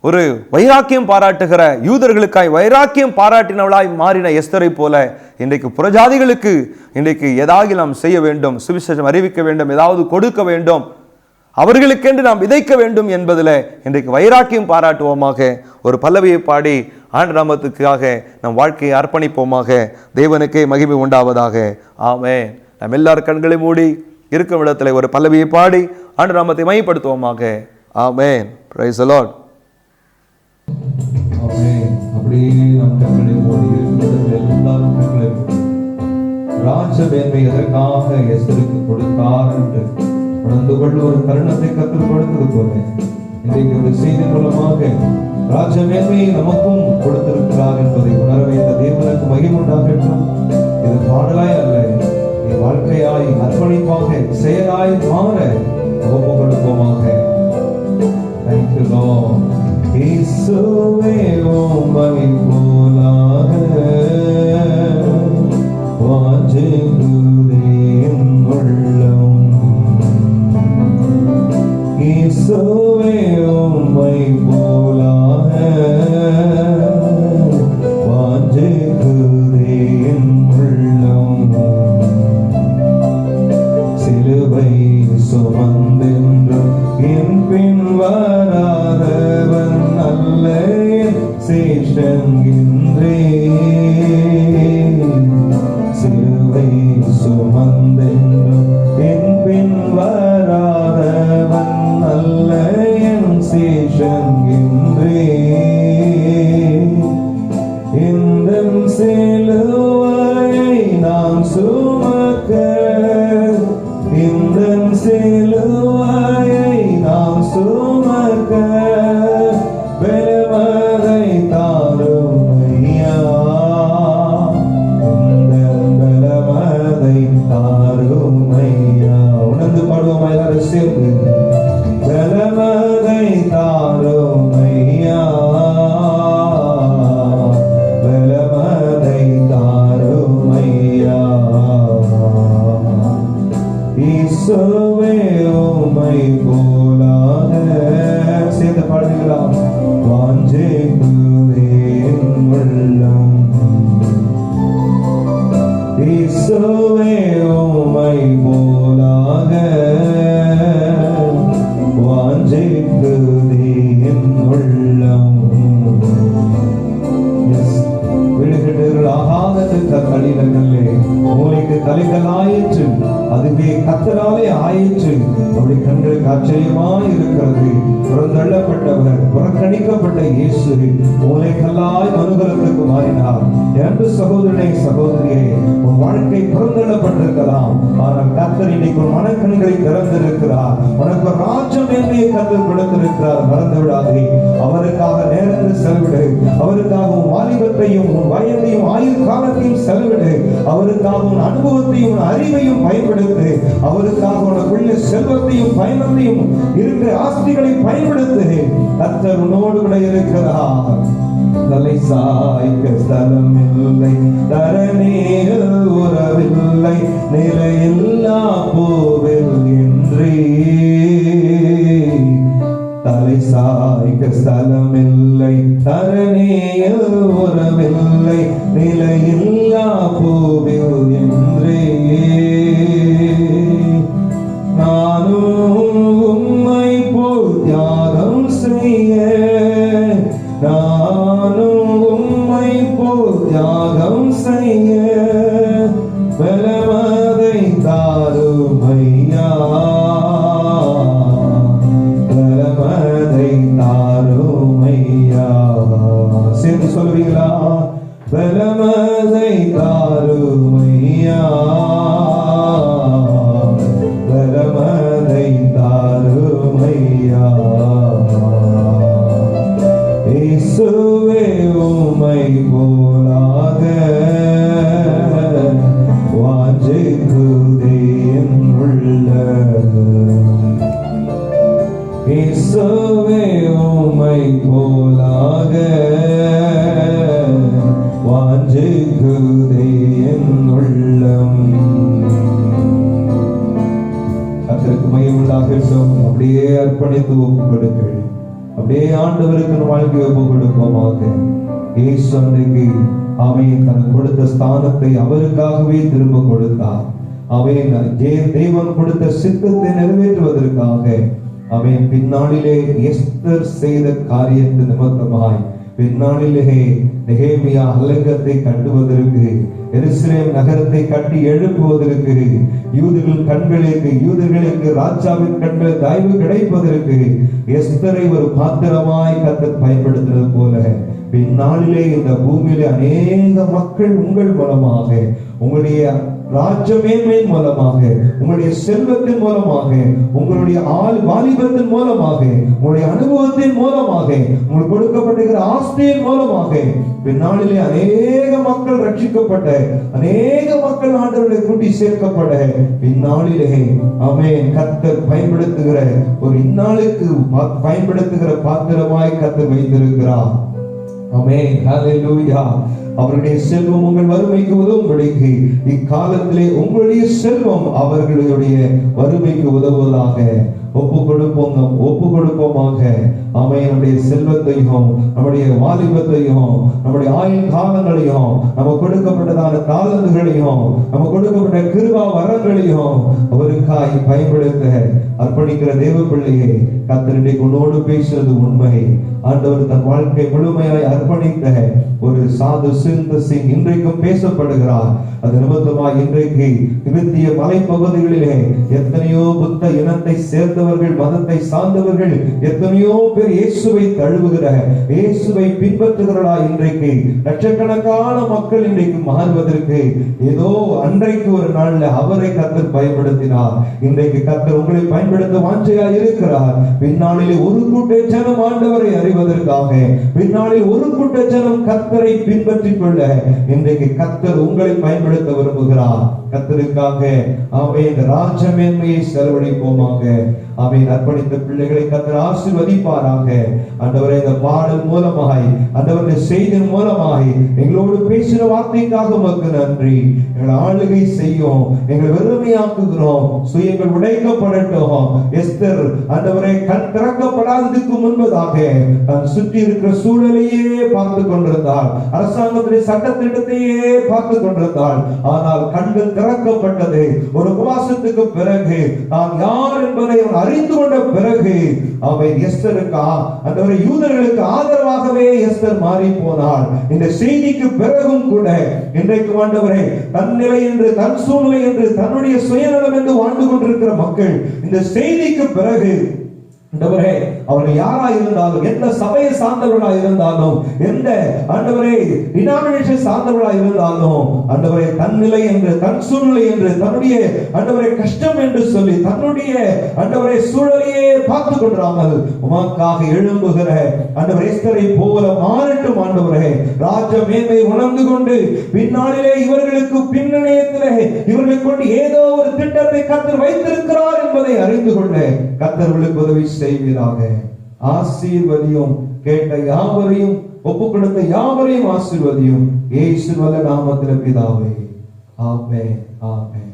Speaker 1: ஒரு வைராக்கியம் பாராட்டுகிற யூதர்களுக்காய் வைராக்கியம் பாராட்டினவளாய் மாறின எஸ்தரை போல இன்றைக்கு புறஜாதிகளுக்கு இன்றைக்கு ஏதாவது நாம் செய்ய வேண்டும், சுவிசேஷம் அறிவிக்க வேண்டும், ஏதாவது கொடுக்க வேண்டும், அவர்களுக்கென்று நாம் விதைக்க வேண்டும் என்பதில் இன்றைக்கு வைராக்கியம் பாராட்டுவோமாக. ஒரு பல்லவியை பாடி ஆண்டு நாமத்துக்காக நம் வாழ்க்கையை அர்ப்பணிப்போமாக. தேவனுக்கே மகிமை உண்டாவதாக. ஆமென். நாம் எல்லாரும் கண்களை மூடி இருக்கும் இடத்துல ஒரு பல்லவியை பாடி ஆண்டு நாமத்தை மையப்படுத்துவோமாக. ஆமென். Praise the Lord.
Speaker 2: ஆமென். அப்படியே நம் கண்களை மூடி இருக்கும் இடத்துல எல்லாரும் கண்களை ராஜ மேன்மை எதற்காக எஸ்தருக்கு கொடுத்தார் என்று உணர்ந்து கொள்ள ஒரு தருணத்தை கற்றுக் கொடுத்தது போல இன்றைக்கு ஒரு செய்தி மூலமாக ராஜ மேன்மையை நமக்கும் கொடுத்திருக்கிறார் என்பதை உணர வைத்த தேவனுக்கு மகிமை உண்டாகட்டும். இது பாடலாய் அல்ல, என் வாழ்க்கையாய் அர்ப்பணிப்பாக செயலாய் மாற ஒப்பு கொடுப்போமாக. Thank you Lord. இயேசுவே உம்மை போலாக வாஞ்சிக்குதே என் உள்ளம். இயேசுவே உம்மை போலாக வாஞ்சிக்குதே என் உள்ளம். சிலுவை சுமந்தென்றும் என் பின் வராதவன் அல்ல சேஷங்கின்றே. சிலுவை சுமந்தென்றும் என் பின் வராதவன் அல்ல சேஷங்கின்றே. இந்த சிலுவையை நான் சுமக்க, இந்த சிலுவையை நாம் சுமக்க பலமதை தாரும் ஐயா. இந்த பலமதை தாரும் ஐயா. உணர்ந்து பாடுவோம் எல்லாரும் சேர்ந்து. பலமதை தாரும் ஐயா, பலமதை தாரும் ஐயா. இயேசுவே உம்மை போலாக சேர்ந்து பாடுகிறோம். வாஞ்சிக்குதே என் உள்ளம். இயேசுவே உம்மை போலாக வாஞ்சிக்குதே என் உள்ளம். விழுகின்றீர்கள் ஆகாதத்துக்கு கலிடங்களே மூளைக்கு தலைகளாயிற்று, அதுவே கத்தராலே ஆயிற்று. அவருடைய கண்களுக்கு ஆச்சரியமாய் இருக்கிறது. புறந்தள்ளப்பட்டவர், புறக்கணிக்கப்பட்ட இயேசு மூளைகளாய் மனுகலத்துக்கு மாறினார். என்று சகோதரனே சகோதரியே, உன் வாழ்க்கை புறந்தள்ளப்பட்டிருக்கலாம், ஆனால் கர்த்தர் இன்னைக்கு ஒரு மனக்கண்களை திறந்திருக்கிறார். உனக்கு ராஜ்யம் என்னையை கர்த்தர் கொடுத்திருக்கிறார். மறந்து விடாதே. அவருக்காக நேரத்தை செலவிடு. அவருக்காக உன் வாலிபத்தையும் உன் வயதையும் ஆயுள் காலத்தையும் செலவிடு. அவருக்காக உன் அனுபவத்தையும் உன் அறிவையும் பயன்படுத்து. அவருக்காக உனக்குள்ள செல்வத்தையும் பயணத்தையும் இருக்கிற ஆஸ்திகளை பயன்படுத்து. கர்த்தர் உன்னோடு கூட இருக்கிறார். தலை சாய்க்க ஸ்தலம் இல்லை, தரணியில் உறவில்லை, நிலையில்லா பூவில் என்றே. தலை சாய்க்க ஸ்தலம் இல்லை, தரணியில் உறவில்லை, நிலையில்லா பூவில் என்றே. நானும் உம்மை போல் தியாகம் செய்ய, நானும் உம்மை போல் தியாகம் செய்ய பலமதை தாரும் ஐயா, பலமதை தாரும் ஐயா. சேர்ந்து சொல்வீங்களா? பலமதை தாரும் ஐயா, பலமதை தாரும் ஐயா. இயேசுவே உம்மை போலாக வாஞ்சிக்குதே என் உள்ளம். இயேசுவே உம்மை போலாக வாஞ்சிக்குதே என் உள்ளம். கர்த்தருக்கு மகிமை உண்டாகட்டும். அப்படியே அர்ப்பணித்து ஒப்புக் கொடுங்கள். அப்படியே ஆண்டவருக்கு வாழ்க்கை ஒப்புக் கொடுப்போமாக. இயேசு அன்றைக்கு அவன் தனக்கு கொடுத்த ஸ்தானத்தை அவருக்காகவே திரும்ப கொடுத்தார். அவன் தேவன் கொடுத்த சித்தத்தை நிறைவேற்றுவதற்காக அவன் பின்னாளிலே எஸ்தர் செய்த காரியத்து நிமித்தமாய் பின்னாளிலே நெகேமியா அலங்கத்தை கட்டுவதற்கு, எருசலேம் நகரத்தை கட்டி எழுப்புவதற்கு, யூதர்களுக்கு ராஜாவின் கண்கள் தயவு கிடைப்பதற்கு எஸ்தரை ஒரு பாத்திரமாய் கர்த்தர் பயன்படுத்தினது போல பின்னாளிலே இந்த பூமியிலே அநேக மக்கள் உங்கள் மூலமாக, உங்களுடைய ராஜ்யமேன்மையின் மூலமாக, உங்களுடைய செல்வத்தின் மூலமாக, உங்களுடைய வாலிபத்தின் மூலமாக, உங்களுடைய அனுபவத்தின் மூலமாக, உங்களுக்கு கொடுக்கப்பட்டிருக்கிற ஆஸ்தியின் மூலமாக பின்னாளிலே அநேக மக்கள் ரட்சிக்கப்பட்ட, அநேக மக்கள் ஆண்டவரை கூட்டி சேர்க்கப்பட பின்னாளிலே ஆமென் கர்த்தர் பயன்படுத்துகிற ஒரு இந்நாளுக்கு பயன்படுத்துகிற பாத்திரமாய் கர்த்தர் வைத்திருக்கிறார். ஆமென், ஹல்லேலூயா. அவருடைய செல்வம் உங்கள் வறுமைக்கு உதவும்படிக்கு இக்காலத்திலே உங்களுடைய செல்வம் அவர்களுடைய வறுமைக்கு உதவுவதாக ஒப்பு கொடுப்போமாக. ஆமென். நம்முடைய செல்வத்தையும் நம்முடைய வாலிபத்தையும் நம்முடைய ஆயுள் காலங்களையும் நம்ம கொடுக்கப்பட்டதான தாளந்துகளையும் நம்ம கொடுக்கப்பட்ட கிருபா வரங்களையும் அவருக்காய் பயன்படுத்த அர்ப்பணிக்கிற தேவ பிள்ளையே, கர்த்தர் இன்றைக்கு உன்னோடு பேசுறது உண்மை. ஆண்டவர் தன் வாழ்க்கை முழுமையாய் அர்ப்பணித்த ஒரு சாது சிந்து சிங் இன்றைக்கும் பேசப்படுகிறார். அது நிமித்தமாக இன்றைக்கு திபெத்திய மலைப்பகுதிகளிலே எத்தனையோ புத்த இனத்தை சேர்ந்தவர்கள், மதத்தை சார்ந்தவர்கள் எத்தனையோ பேர் இயேசுவை தழுவுகிற, இயேசுவை பின்பற்றுகிறா. இன்றைக்கு லட்சக்கணக்கான மக்கள் இன்றைக்கு மாறுவதற்கு ஏதோ அன்றைக்கு ஒரு நாள்ல அவரை கர்த்தர் பயன்படுத்தினார். இன்றைக்கு கர்த்தர் உங்களை பயன்படுத்த வாஞ்சையா இருக்கிறார். பின்னாளில் ஒரு கூட்ட ஜனம் ஆண்டவரை அறிவதற்காக, பின்னாளில் ஒரு கூட்ட ஜனம் கர்த்தரை பின்பற்றிக் கொள்ள இன்றைக்கு கர்த்தர் உங்களை பயன்படுத்த விரும்புகிறார். கர்த்தருக்காக ஆமென் ராஜ்யமேன்மையை செலவழிப்போமாக. ஆமென். அர்ப்பணித்த பிள்ளைகளை கர்த்தர் ஆசீர்வதிப்பாராக. ஆண்டவரே, இந்த பாடல் மூலமாய், ஆண்டவருடைய செய்தியின் மூலமாய் எங்களோடு பேசின வார்த்தைக்காக உமக்கு நன்றி. எங்களை ஆளுகை செய்யும், எங்களை வெறுமையாக்குகிறோம், சுயங்கள் உடைக்கப்படட்டும். எஸ்தர் ஆண்டவரே கண் திறக்கப்படாததுக்கு முன்பதாக தன் சுற்றி இருக்கிற சூழலையே பார்த்து கொண்டிருந்தாள், அரசாங்கத்துடைய சட்டத்திட்டத்தையே பார்த்து கொண்டிருந்தாள். ஆனால் கண்கள் திறக்கப்பட்டது. ஒரு உபவாசத்துக்கு பிறகு தான் யார் என்பதை அறிந்து கொண்ட பிறகு அவன் எஸ்தருக்கு ஆண்டவரே யூதர்களுக்கு ஆதரவாகவே எஸ்தர் மாறி போனாள். இந்த செய்திக்கு பிறகும் கூட இன்றைக்கு ஆண்டவரே தன் நிலை என்று, தன் சூழ்நிலை என்று, தன்னுடைய சுயநலம் என்று வாழ்ந்து கொண்டிருக்கிற மக்கள் இந்த செய்திக்கு பிறகு ஆண்டவரே, அவர் யாரா இருந்தாலும், எந்த சபையை சார்ந்தவர்களா இருந்தாலும், எந்த ஆண்டவரே டினாமினேஷன் சார்ந்தவர்களா இருந்தாலும், ஆண்டவரே தன் நிலை என்று, தன் சூழ்நிலை என்று, தன்னுடைய ஆண்டவரே கஷ்டம் என்று சொல்லி தன்னுடைய ஆண்டவரே சூழலையே பார்த்து கொண்டிராமல் உமக்காக எழும்புகிற ஆண்டவரே எஸ்தரை போல மாறட்டும். ஆண்டவரே, ராஜ மேன்மை உணர்ந்து கொண்டு பின்னாளிலே இவர்களுக்கு பின்னணியத்திலே இவர்களை கொண்டு ஏதோ ஒரு திட்டத்தை கர்த்தர் வைத்திருக்கிறார் என்பதை அறிந்து கொள்ள கர்த்தர்களுக்கு உதவி செய்வீராக. ஆசீர்வதியும், கேட்ட யாவரையும், ஒப்பு கொடுத்த யாவரையும் ஆசீர்வதியும். இயேசுவின் நாமத்தில் பிதாவே, ஆமென், ஆமென்.